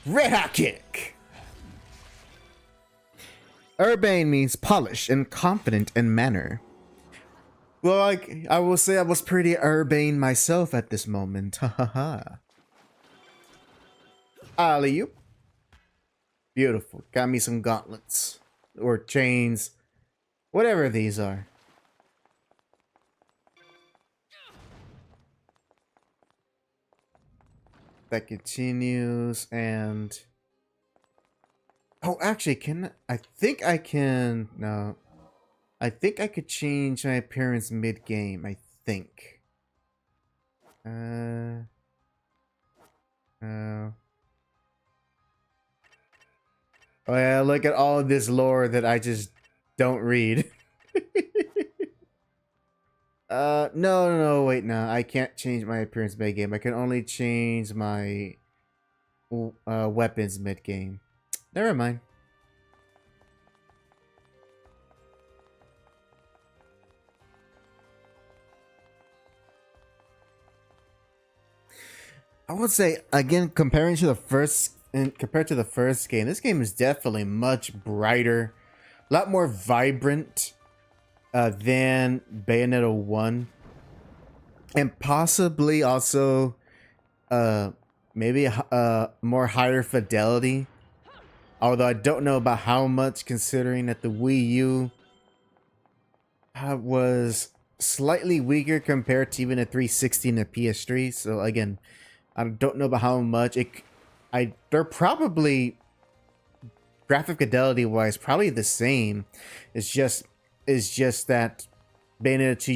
Red hot kick. Urbane means polished and confident in manner. Well, like, I will say I was pretty urbane myself at this moment. Ha ha ha. Alley-oop. Beautiful. Got me some gauntlets. Or chains. Whatever these are. That continues, and oh, actually, I think I can. No, I think I could change my appearance mid-game. I think. Oh yeah, look at all of this lore that I just don't read. No, wait, no. I can't change my appearance mid-game. I can only change my weapons mid-game. Never mind. I would say, again, compared to the first game, this game is definitely much brighter, a lot more vibrant than Bayonetta 1, and possibly also maybe more higher fidelity, although I don't know about how much, considering that the Wii U was slightly weaker compared to even a 360 and a PS3. So again, I don't know about how much they're probably graphic fidelity wise probably the same. It's just that Bayonetta 2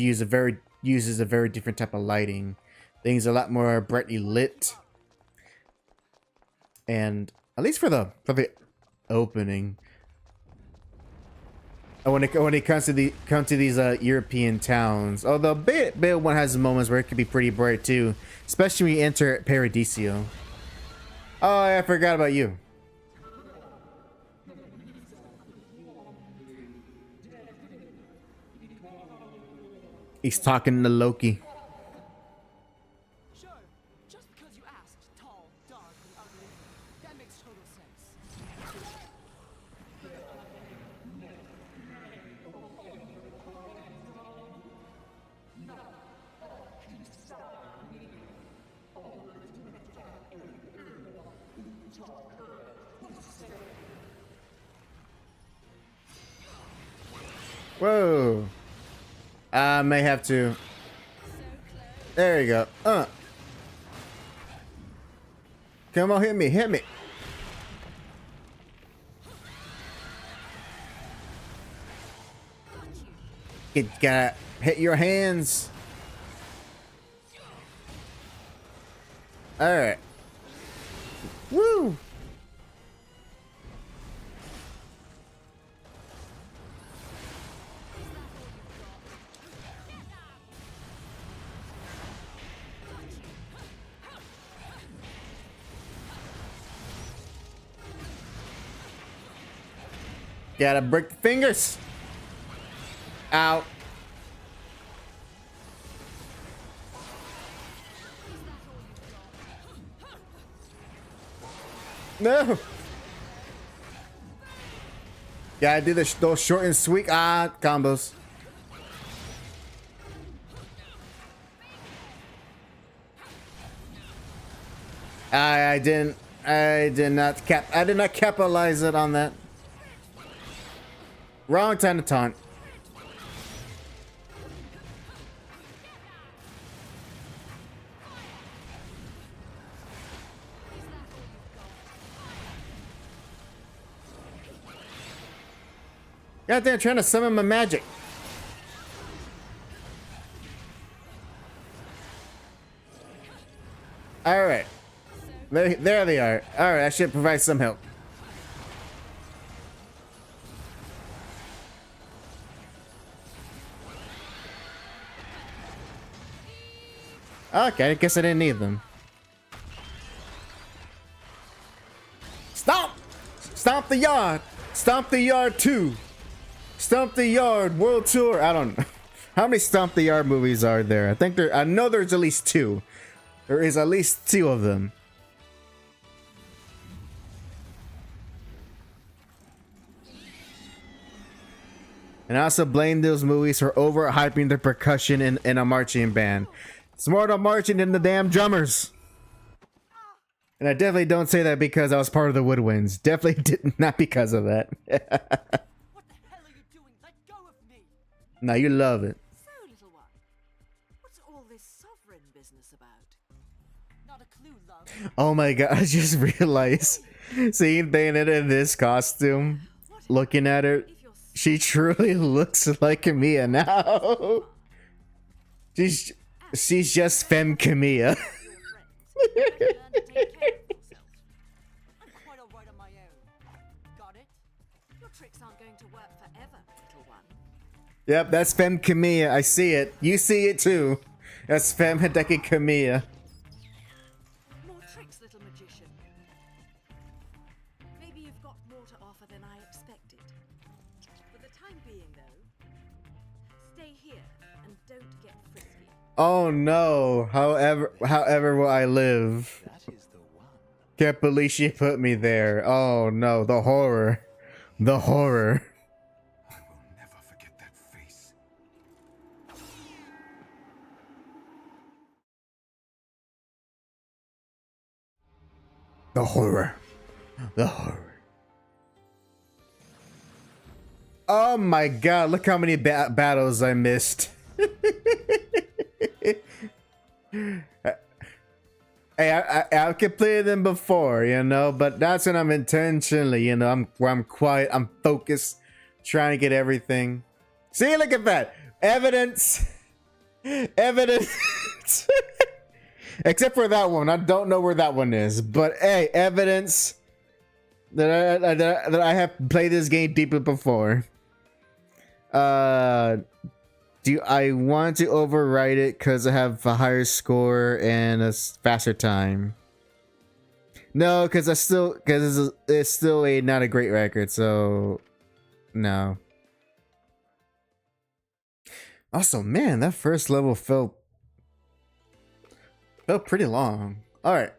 uses a very different type of lighting. Things a lot more brightly lit, and at least for the opening. When it comes to these European towns, although Bayonetta 1 has moments where it could be pretty bright too, especially when you enter Paradiso. Oh, I forgot about you. He's talking to Loki. Sure, just because you asked, tall, dark, and ugly, that makes total sense. Whoa. I may have to. There you go. Come on, hit me. Gotta hit your hands. All right. Woo. Gotta break the fingers. Out. No. Gotta do those short and sweet combos. I didn't. I did not capitalize it on that. Wrong time to taunt. Goddamn, trying to summon my magic. All right, there they are. All right, I should provide some help. Okay, I guess I didn't need them. Stomp! Stomp the yard! Stomp the yard 2! Stomp the Yard World Tour. I don't know. How many Stomp the Yard movies are there? I know there's at least 2. There is at least 2 of them. And I also blame those movies for overhyping the percussion in a marching band. It's more the marching than the damn drummers. And I definitely don't say that because I was part of the Woodwinds. Definitely not because of that. No, you love it. So, little one, what's all this sovereign business about? Not a clue, love. Oh my god, I just realized seeing Bayonetta in this costume, looking at her, she truly looks like Camilla now. She's just Femme Camilla. Learn to take care of yourself. I'm quite alright on my own. Got it? Your tricks aren't going to work forever, little one. Yep, that's Femme Camilla. I see it. You see it too. That's Femme Hideki Camilla. More tricks, little magician. Maybe you've got more to offer than I expected. For the time being, though, stay here and don't get frisky. Oh no. However will I live. That is the one. Can't believe she put me there. Oh no, the horror. The horror. I will never forget that face. The horror. The horror. Oh my god, look how many battles I missed. Hey, I completed them before, you know, but that's when I'm intentionally, you know, I'm quiet, I'm focused, trying to get everything. See, look at that. Evidence. Evidence. Except for that one. I don't know where that one is. But hey, evidence that I have played this game deeply before. Do I want to overwrite it because I have a higher score and a faster time? No, because it's still a not a great record, so no. Also, man, that first level felt pretty long. All right,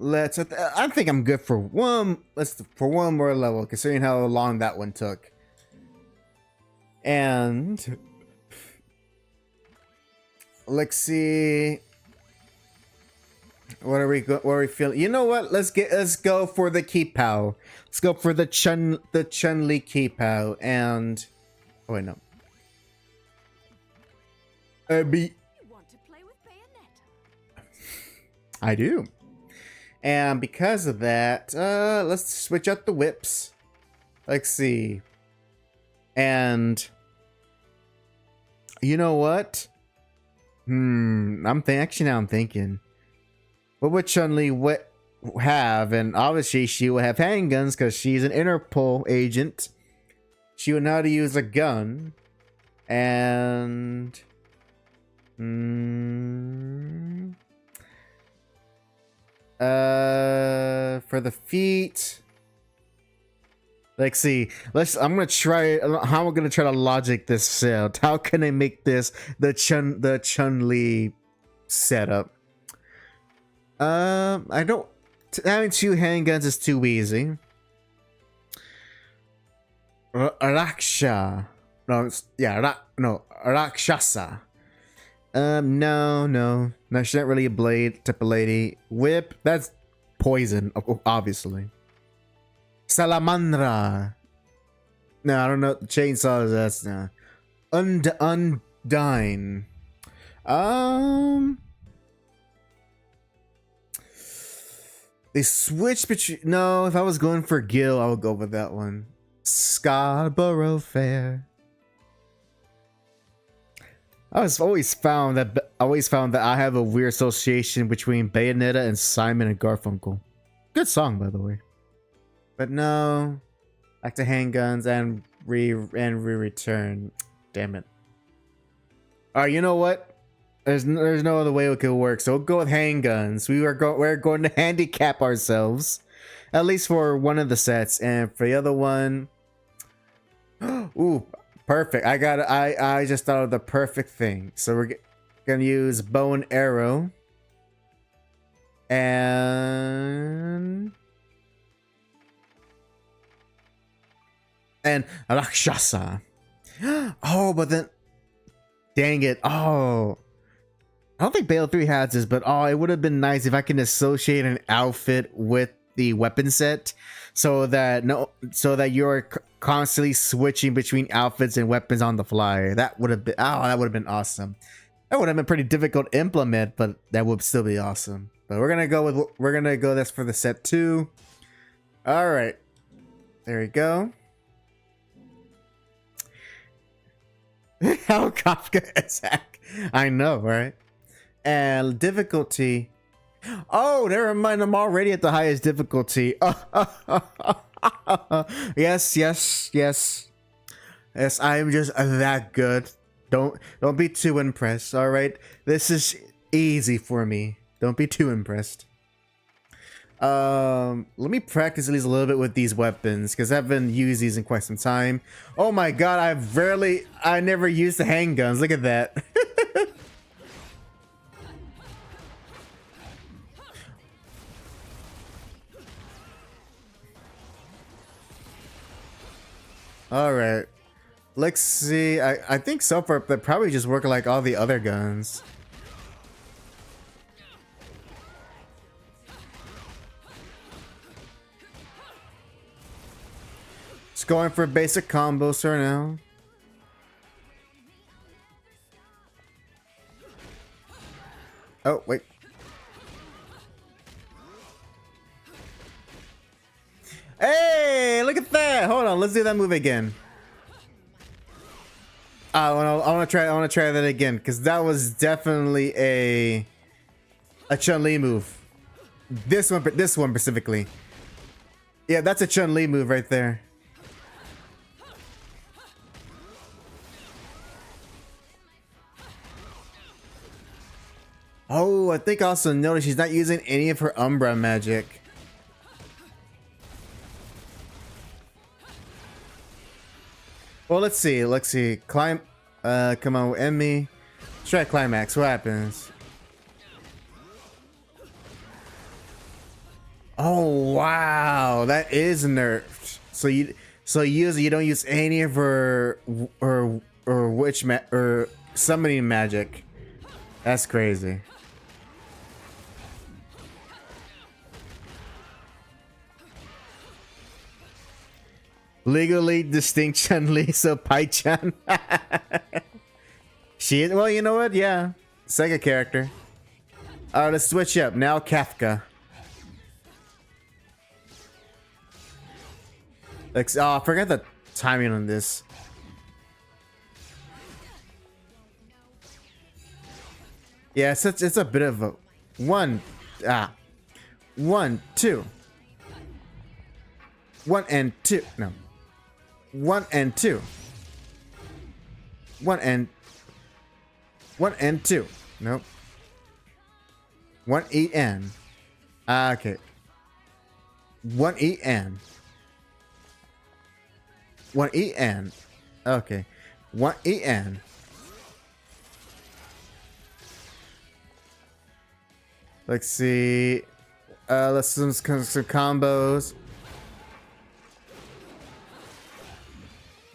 I think I'm good for one. For one more level, considering how long that one took. And let's see. What are we feeling? You know what? Let's go for the Keepow. Let's go for the Chun-Li Keepow. And oh wait, no. You want to play with Bayonetta? I do. And because of that, let's switch out the whips. Let's see. And you know what? I'm thinking. What would Chun-Li have? And obviously she will have handguns because she's an Interpol agent. She would know how to use a gun. And for the feet, let's see. I'm gonna try. How am I gonna try to logic this out? How can I make this the Chun-Li setup? I don't. Having 2 handguns is too easy. Rakshasa. No, no. No, she's not really a blade type of lady. Whip, that's poison, obviously. Salamandra. No, I don't know. Chainsaw, that's no. Undine. They switched between. No, if I was going for Gil, I would go with that one. Scarborough Fair. I always found that I have a weird association between Bayonetta and Simon and Garfunkel. Good song, by the way. But no, back to handguns and return. Damn it. Alright, you know what? There's no other way it could work, so we'll go with handguns. We're going to handicap ourselves, at least for one of the sets, and for the other one, ooh, perfect. I just thought of the perfect thing. So we're gonna use bow and arrow, and Rakshasa. Oh, but then, dang it! Oh. I don't think Bale 3 has this, but oh, it would have been nice if I can associate an outfit with the weapon set, so that you're constantly switching between outfits and weapons on the fly. That would have been awesome. That would have been pretty difficult to implement, but that would still be awesome. But we're gonna go this for the set 2. All right, there we go. How Kafka is HAC. I know, right? And difficulty. Oh, never mind. I'm already at the highest difficulty. Yes. I am just that good. Don't be too impressed. All right, this is easy for me. Don't be too impressed. Let me practice at least a little bit with these weapons because I haven't used these in quite some time. Oh my god, I never used the handguns. Look at that. All right, let's see. I think so far they probably just work like all the other guns. Just going for basic combos for now. Oh wait. Hey, look at that! Hold on, let's do that move again. I want to try that again because that was definitely a Chun-Li move. This one specifically. Yeah, that's a Chun-Li move right there. Oh, I think I also noticed she's not using any of her Umbra magic. Well, let's see. Come on, Emmy. Let's try climax. What happens? Oh wow, that is nerfed. So you don't use any of her or summoning magic. That's crazy. Legally distinct Chun-Li, so Pai-chan. She is, well, you know what? Yeah. Second character. Alright, let's switch up. Now Kafka. Like, oh, I forgot the timing on this. Yeah, it's a bit of a 1, 2. 1 and 2. No. 1 and 2. 1 and 2. Nope. 1 E N. Okay. 1 E N. 1 E N. Okay. 1 E N. Let's see. Let's do some combos.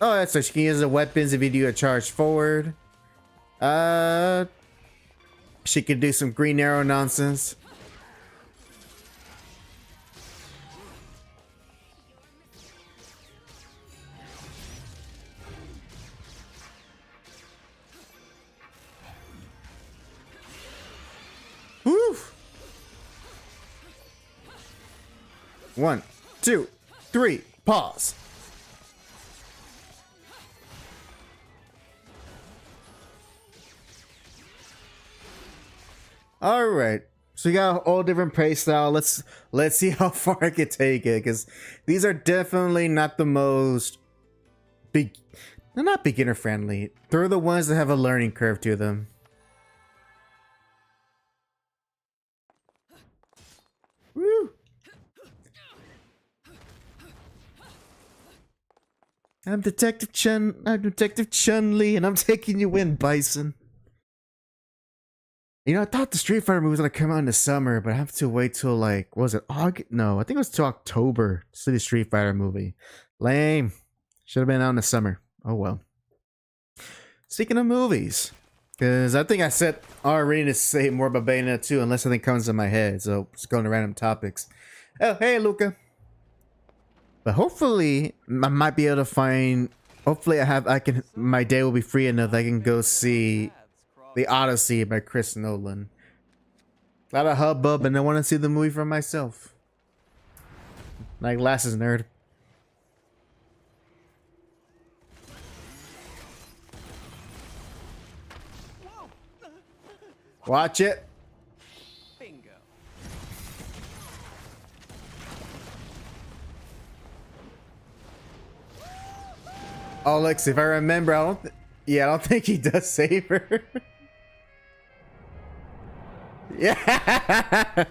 Oh, that's so she can use the weapons if you do a charge forward. She could do some Green Arrow nonsense. Woo! 1, 2, 3, pause. All right, so we got all different play style. Let's see how far I can take it, because these are definitely not the most they're not beginner friendly. They're the ones that have a learning curve to them. Woo! I'm Detective Chun-Li, and I'm taking you in, Bison. You know, I thought the Street Fighter movie was gonna come out in the summer, but I have to wait till, like, what was it, August? No, I think it was till October to see the Street Fighter movie. Lame. Should have been out in the summer. Oh well. Speaking of movies, because I think I said already to say more about Bayonetta 2 unless something comes in my head, so just going to random topics. Oh, hey, Luca. But hopefully, I might be able to find. Hopefully, my day will be free enough that I can go see The Odyssey by Chris Nolan. A lot of hubbub, and I want to see the movie for myself. Like glasses, nerd. Watch it. Bingo. Oh, Lex, if I remember, I don't think he does save her. Yeah.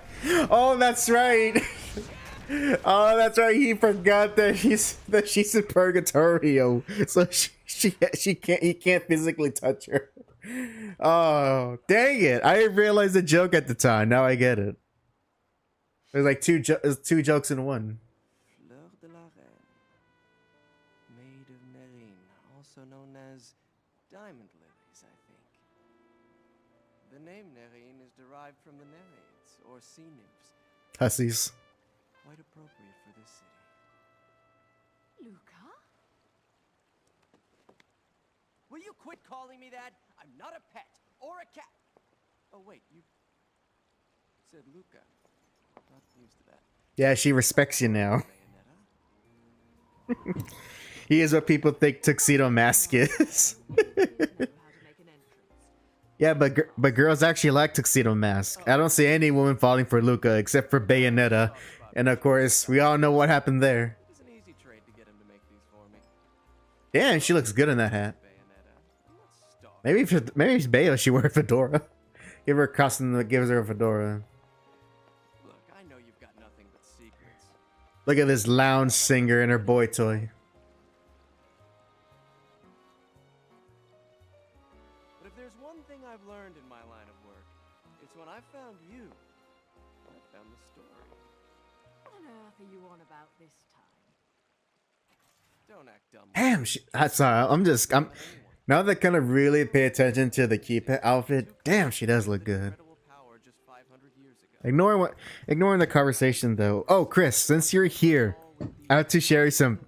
Oh, that's right. Oh, that's right. He forgot that she's in Purgatorio, so he can't physically touch her. Oh, dang it! I didn't realize the joke at the time. Now I get it. There's like two jokes in one. Fleur de la Reine. Maid of Nerine, also known as diamond lilies, I think. The name Nerine is derived from the Nereids, or sea nymphs. Hussies. Quite appropriate for this city. Luca? Will you quit calling me that? I'm not a pet or a cat. Oh wait, you said Luca. Not used to that. Yeah, she respects you now. Bayonetta? He is what people think Tuxedo Mask is. Know how to make an entrance. Yeah, but girls actually like Tuxedo Mask. I don't see any woman falling for Luca except for Bayonetta, and of course, we all know what happened there. It's an easy trade to get him to make these for me. Damn, she looks good in that hat. Bayonetta. I'm not starving. Maybe if Bayo should wear a fedora. Give her a costume that gives her a fedora. Look, I know you've got nothing but secrets. Look at this lounge singer and her boy toy. But if there's one thing I've learned in my line of work, it's when I found you, I found the story. What on earth are you on about this time? Don't act dumb. Damn, I'm sorry. I'm now that I kind of really pay attention to the Keep It outfit. Damn, she does look good. Incredible power just 500 years ago. Ignoring the conversation though. Oh, Chris, since you're here, I have to share you something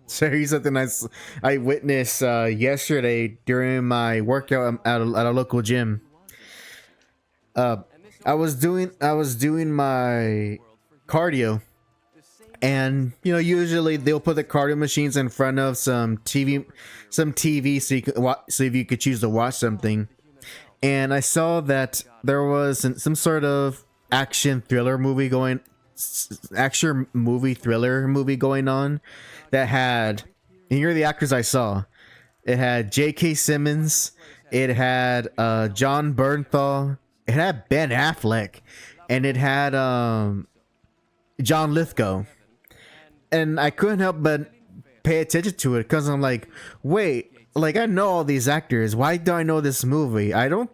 I witnessed yesterday during my workout at a local gym. I was doing my cardio, and you know, usually they'll put the cardio machines in front of some TV so you can so if you could choose to watch something. And I saw that there was some sort of action thriller movie going on that had, and here are the actors I saw. It had J.K. Simmons, it had John Bernthal, it had Ben Affleck, and it had John Lithgow. And I couldn't help but pay attention to it because I'm like, wait, like I know all these actors. Why do I know this movie? I don't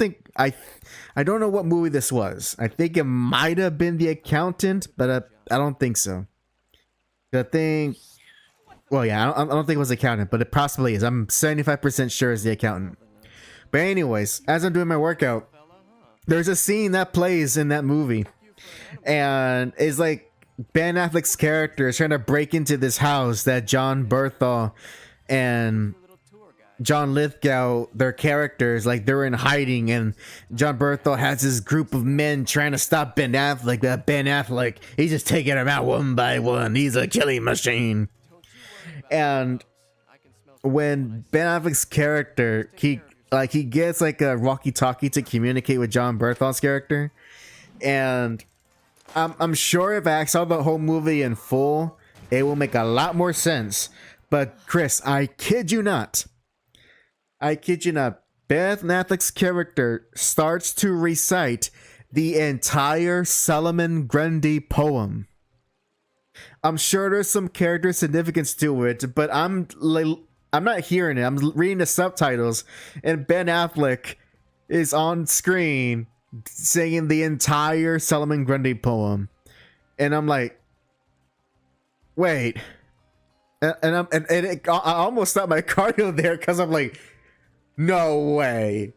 know what movie this was. I think it might have been The Accountant, but I don't think so. I think, well, yeah, I don't think it was The Accountant, but it possibly is. I'm 75% sure it's The Accountant. But anyways, as I'm doing my workout, There's a scene that plays in that movie, and it's like Ben Affleck's character is trying to break into this house that John Berthel and John Lithgow, their characters, like they're in hiding, and John Berthel has this group of men trying to stop Ben Affleck. But Ben Affleck, he's just taking them out one by one. He's a killing machine. And when Ben Affleck's character, he gets like a walkie-talkie to communicate with John Berthel's character, and I'm sure if I saw the whole movie in full, it will make a lot more sense. But Chris, I kid you not. Ben Affleck's character starts to recite the entire Solomon Grundy poem. I'm sure there's some character significance to it, but I'm not hearing it. I'm reading the subtitles, and Ben Affleck is on screen singing the entire Solomon Grundy poem, and I'm like, wait, I almost stopped my cardio there because I'm like, no way.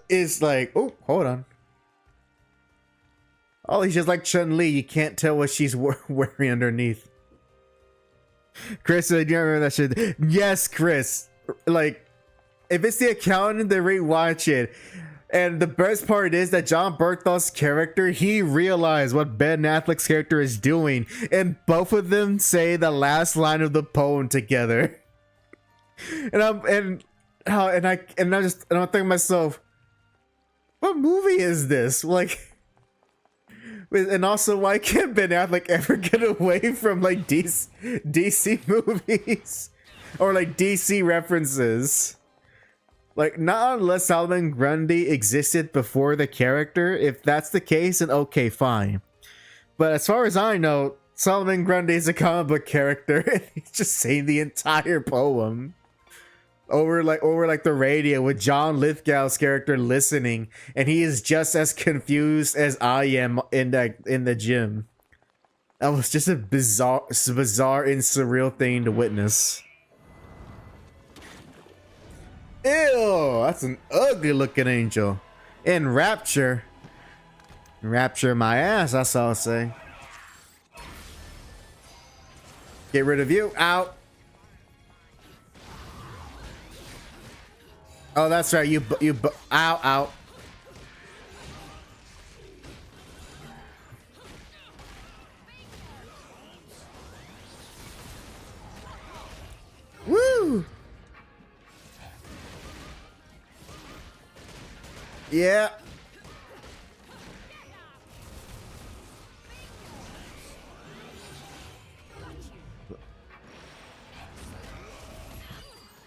It's like, oh, hold on. Oh, he's just like Chun-Li. You can't tell what she's wearing underneath. Chris, do you remember that shit? Yes, Chris. Like, if it's the accountant, then rewatch it. And the best part is that John Berthel's character, he realized what Ben Affleck's character is doing, and both of them say the last line of the poem together. And I'm thinking to myself, what movie is this? Like, and also, why can't Ben Affleck ever get away from like DC movies or like DC references? Like, not unless Solomon Grundy existed before the character. If that's the case, then okay, fine. But as far as I know, Solomon Grundy is a comic book character, and he's just saying the entire poem over the radio with John Lithgow's character listening, and he is just as confused as I am in the gym. That was just a bizarre and surreal thing to witness. Ew, that's an ugly looking angel. In Rapture my ass, that's all I'll say. Get rid of you. Out. Oh, that's right. Ow. Woo. Yeah.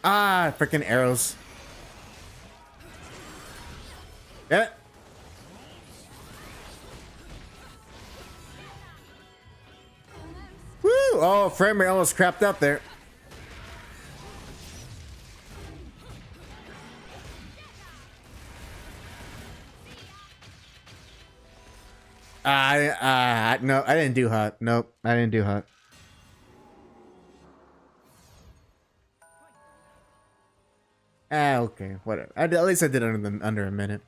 Ah, freaking arrows. Yeah. Woo! Oh, frame rate almost crapped up there. No, I didn't do hot. Nope, I didn't do hot. Okay, whatever. At least I did under a minute.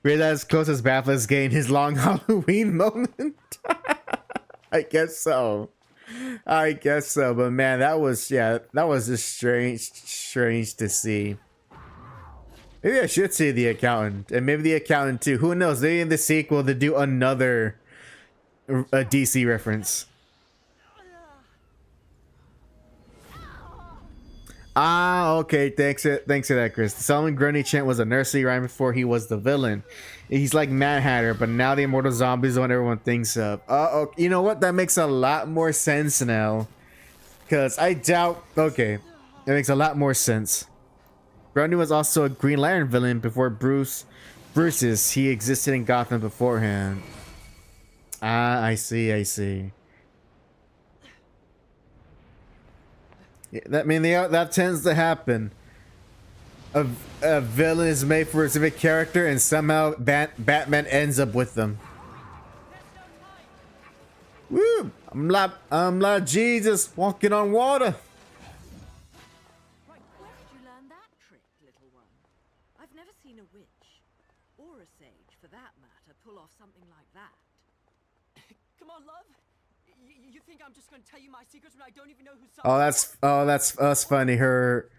We're as close as Baffles gained his long Halloween moment. I guess so. But man, that was just strange to see. Maybe I should see The Accountant, and maybe The Accountant too. Who knows? Maybe in the sequel to do another DC reference. Ah, okay. Thanks for that, Chris. The Solomon Grundy chant was a nursery rhyme before he was the villain. He's like Mad Hatter, but now the immortal zombie is what everyone thinks of. You know what? That makes a lot more sense now. Because I doubt... Okay. That makes a lot more sense. Grundy was also a Green Lantern villain before Bruce's. He existed in Gotham beforehand. Ah, I see. Yeah, that tends to happen. A villain is made for a specific character, and somehow Batman ends up with them. Woo! I'm like Jesus walking on water. Where did you learn that trick, little one? I've never seen a witch pull off something like that. Come on, love. You think I'm just gonna tell you my secrets when I don't even know who That's funny. Her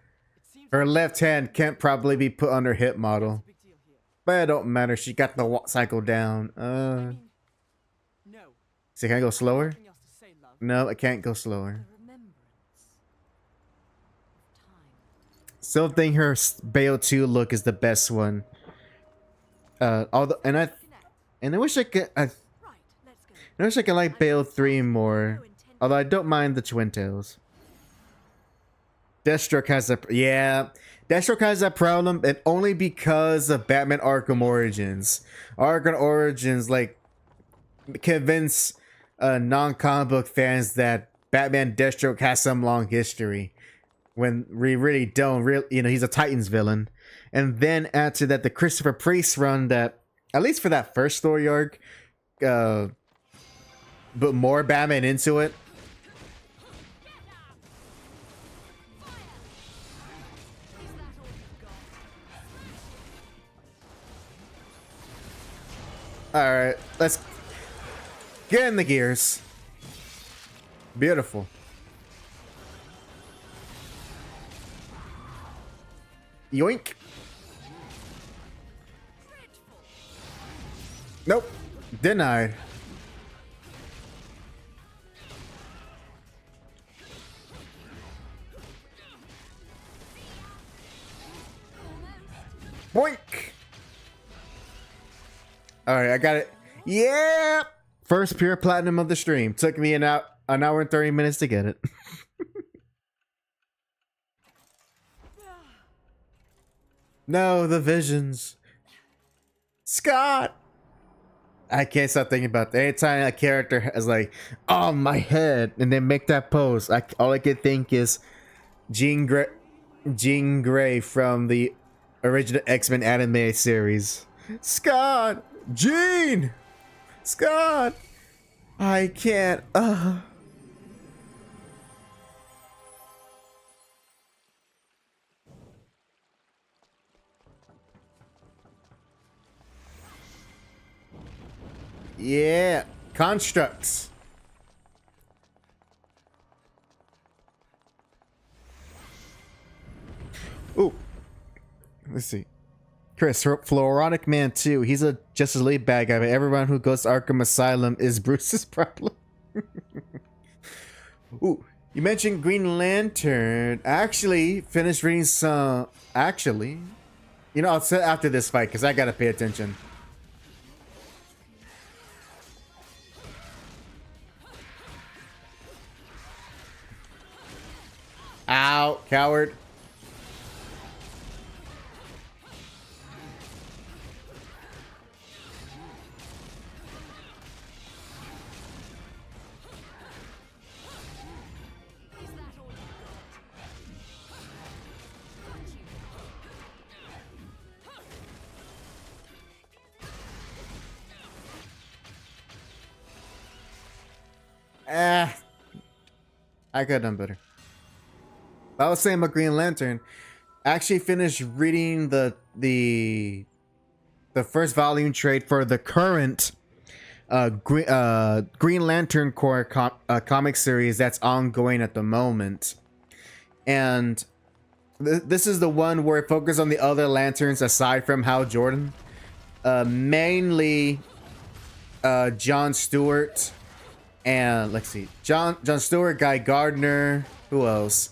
left hand can't probably be put on her hip model, big deal here. but it don't matter. She got the walk cycle down. No. So can I go slower? Nothing else to say, love. No, I can't go slower. The remembrance of time. Still think her Bayo 2 look is the best one. Although, and I wish I could. Right, let's go. I wish I could like Bayo 3 more. Although I don't mind the Twin Tails. Deathstroke has a problem, and only because of Batman Arkham Origins. Arkham Origins like convince non-comic book fans that Batman Deathstroke has some long history, when we really don't. He's a Titans villain. And then add to that the Christopher Priest run that, at least for that first story arc, but more Batman into it. Alright, let's get in the gears. Beautiful. Yoink. Nope. Denied. Boink. Alright, I got it. Yeah! First pure platinum of the stream. Took me an hour and 30 minutes to get it. No, the visions. Scott! I can't stop thinking about that. Anytime a character has like, oh, my head, and they make that pose, all I can think is Jean Grey from the original X-Men anime series. Scott! Jean! Scott! I can't. Yeah, constructs. Ooh, let's see. Chris, Floronic Man 2. He's a Justice League bad guy, but everyone who goes to Arkham Asylum is Bruce's problem. Ooh, you mentioned Green Lantern. I actually finished reading some. Actually, I'll say after this fight because I gotta pay attention. Ow, coward. I could have done better. I was saying about Green Lantern. I actually finished reading the first volume trade for the current Green Lantern Corps comic series that's ongoing at the moment, and this is the one where it focuses on the other lanterns aside from Hal Jordan, mainly John Stewart, and let's see, John Stewart, Guy Gardner, who else?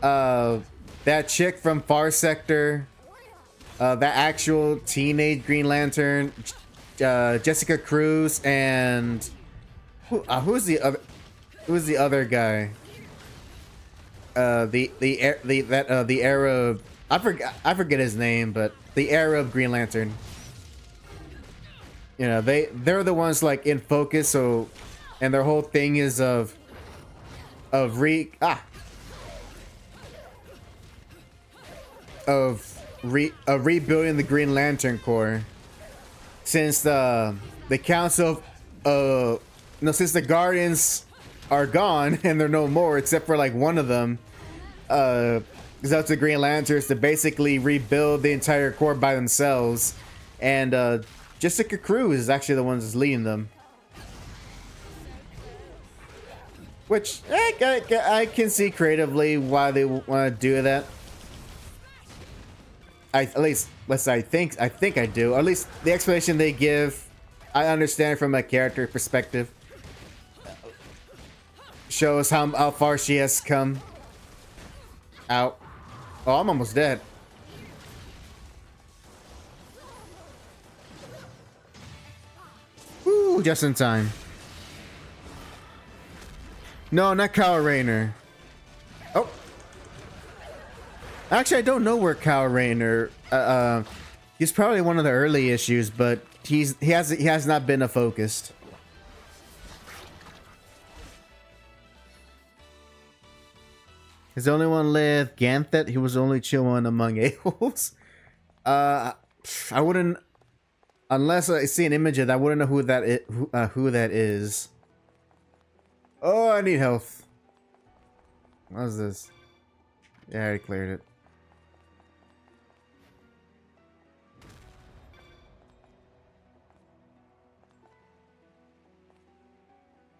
That chick from Far Sector, that actual teenage Green Lantern, Jessica Cruz, and who's the other guy? The Arab, I forget his name, but the Arab Green Lantern. They're the ones like in focus, so, and their whole thing is of rebuilding the Green Lantern Corps, since the council since the Guardians are gone and they're no more except for like one of them, it's up to Green Lanterns to basically rebuild the entire Corps by themselves. And Jessica Cruz is actually the one that's leading them. Which I can see creatively why they want to do that. I think I do. Or at least the explanation they give, I understand from a character perspective. Shows how far she has come. Out. Oh, I'm almost dead. Woo, just in time. No, not Kyle Rayner. Oh. Actually, I don't know where Kyle Rayner. He's probably one of the early issues, but he has not been a focused. He's the only one left. Ganthet. He was the only chill one among a-holes. I wouldn't, unless I see an image of that. I wouldn't know who that is. Oh, I need health. What is this? Yeah, I already cleared it.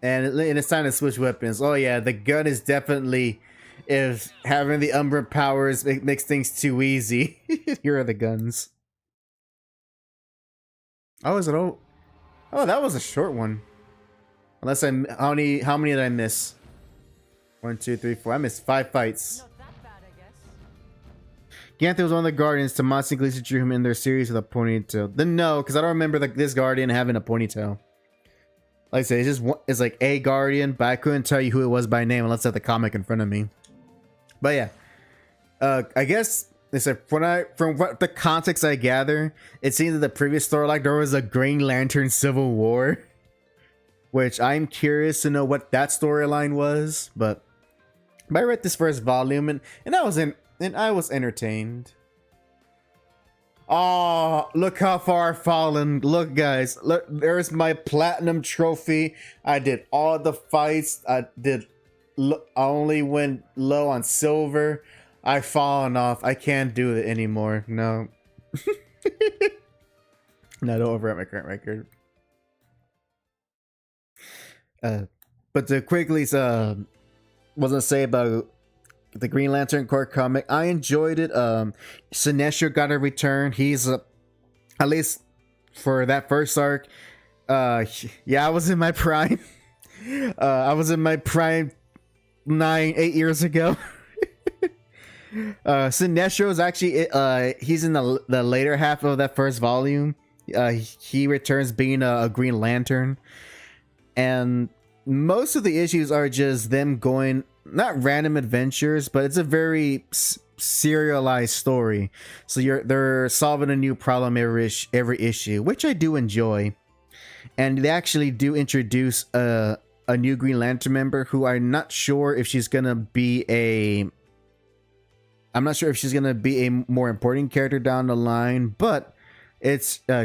And it's time to switch weapons. Oh yeah, the gun is definitely, if having the Umbra powers makes things too easy. Here are the guns. Oh, is it all? Oh, that was a short one. Unless how many did I miss? 1, 2, 3, 4. I missed 5 fights. Not that bad, I guess. Ganthet was one of the Guardians. Tomasi and Gleason drew him in their series with a ponytail. Then no, because I don't remember this Guardian having a ponytail. Like I said, it's like a Guardian, but I couldn't tell you who it was by name unless I had the comic in front of me. But yeah, I guess they said from what the context I gather, it seems that the previous storyline there was a Green Lantern Civil War, which I'm curious to know what that storyline was. But I read this first volume and I was entertained. Oh, look how far I've fallen. Look, guys. Look, there's my platinum trophy. I did all the fights. I only went low on silver. I've fallen off. I can't do it anymore. No. No, don't overwrite my current record. But to quickly wasn't say about the Green Lantern Corps comic, I enjoyed it. Sinestro got a return. He's at least for that first arc. Yeah, I was in my prime. I was in my prime 8 years ago. Sinestro is actually he's in the later half of that first volume. He returns being a Green Lantern, and most of the issues are just them going, not random adventures, but it's a very serialized story. So they're solving a new problem every issue, which I do enjoy. And they actually do introduce a new Green Lantern member who I'm not sure if she's gonna be a more important character down the line, but it's I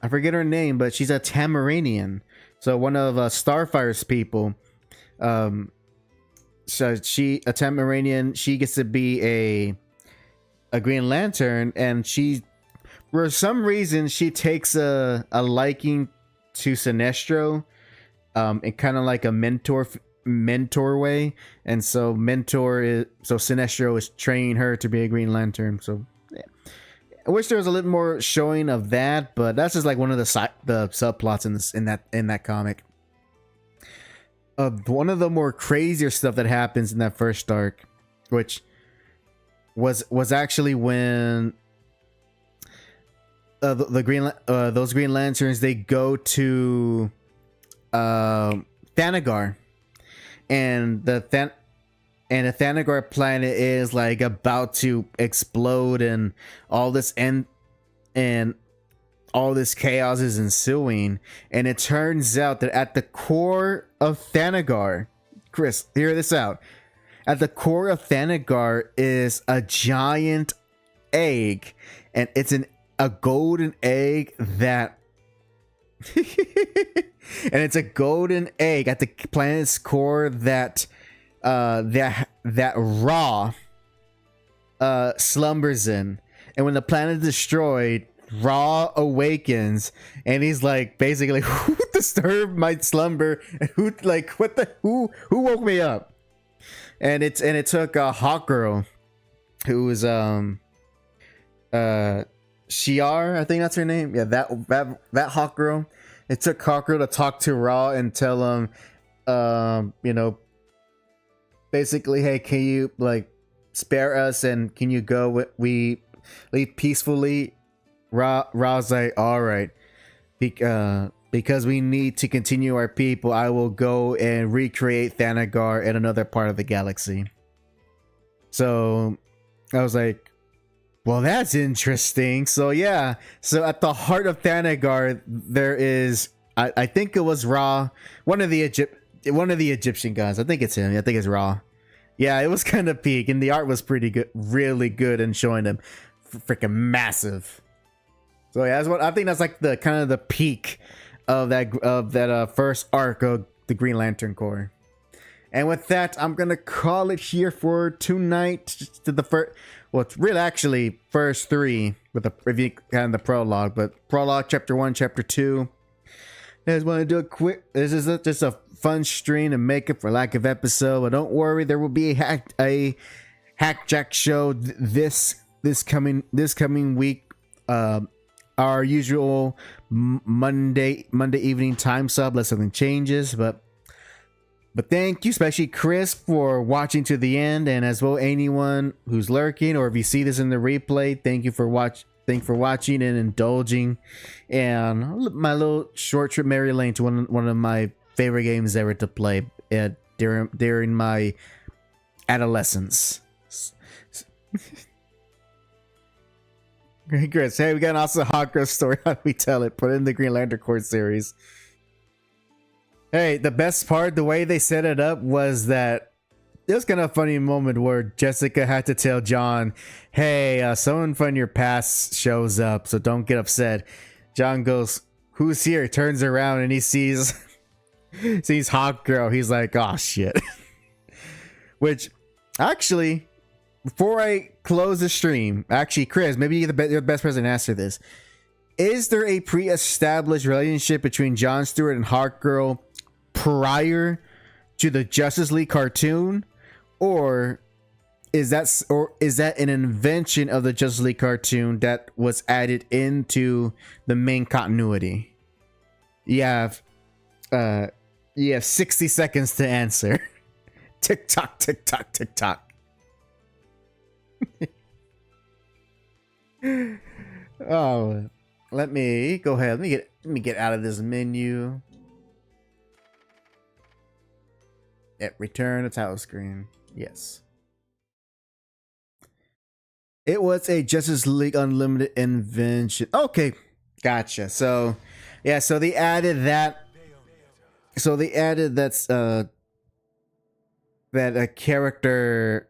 forget her name, but she's a Tamaranian, so one of Starfire's people. So a Tamaranian, she gets to be a Green Lantern, and she, for some reason, she takes a liking to Sinestro, in kind of like a mentor way, and so Sinestro is training her to be a Green Lantern. So yeah. I wish there was a little more showing of that, but that's just like one of the subplots in that comic. One of the more crazier stuff that happens in that first arc, which was actually when those Green Lanterns, they go to Thanagar, and the Thanagar planet is like about to explode, and all this all this chaos is ensuing, and it turns out that at the core of Thanagar, Chris, hear this out. At the core of Thanagar is a giant egg, and it's a golden egg that and it's a golden egg at the planet's core that Ra slumbers in. And when the planet is destroyed, Raw awakens, and he's like, basically, who disturbed my slumber? Who woke me up? And it took a Hawk Girl, who was Shiar, I think that's her name. Yeah, that Hawk Girl. It took Hawk Girl to talk to Raw and tell him, basically, hey, can you like spare us and can you go? We leave peacefully. Raw's like, all right, because we need to continue our people. I will go and recreate Thanagar in another part of the galaxy. So I was like, well, that's interesting. So yeah, so at the heart of Thanagar, there is, I think it was Ra, one of the Egyptian gods. I think it's him. I think it's Ra. Yeah, it was kind of peak, and the art was pretty good, really good, and showing him freaking massive. So yeah, that's what I think. That's like the kind of the peak of that first arc of the Green Lantern Corps. And with that, I'm gonna call it here for tonight. To the first, well, it's really actually first three with the review, kind of the prologue, but prologue, chapter 1, chapter 2. I just want to do a quick. This is just a fun stream to make up for lack of episode, but don't worry, there will be a Hack Jack show this coming week. Our usual Monday evening time sub, unless something changes, but thank you, especially Chris, for watching to the end, and as well anyone who's lurking, or if you see this in the replay, thank you for watching and indulging, and my little short trip Mary Lane to one of my favorite games ever to play during my adolescence. Great, Chris. Hey, we got an awesome Hawk Girl story. How do we tell it? Put it in the Green Lantern Corps series. Hey, the best part, the way they set it up was that it was kind of a funny moment where Jessica had to tell John, hey, someone from your past shows up, so don't get upset. John goes, who's here? Turns around and he sees Hawk Girl. He's like, oh shit. Which, actually, before I close the stream, actually, Chris, maybe you're the best person to answer this. Is there a pre-established relationship between Jon Stewart and Hawk Girl prior to the Justice League cartoon, or is that an invention of the Justice League cartoon that was added into the main continuity? You have 60 seconds to answer. Tick tock, tick tock, tick tock. Oh, let me go ahead. Let me get out of this menu. Return to title screen. Yes. It was a Justice League Unlimited invention. Okay, gotcha. So, yeah. So they added that. So they added that a character.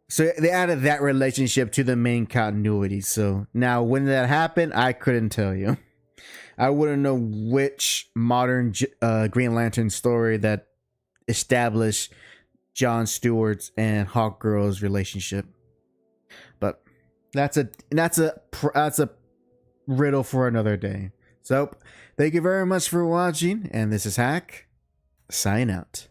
So they added that relationship to the main continuity. So now when that happened, I couldn't tell you. I wouldn't know which modern Green Lantern story that established Jon Stewart's and Hawk Girl's relationship. But that's a riddle for another day. So thank you very much for watching, and this is Hack. Sign out.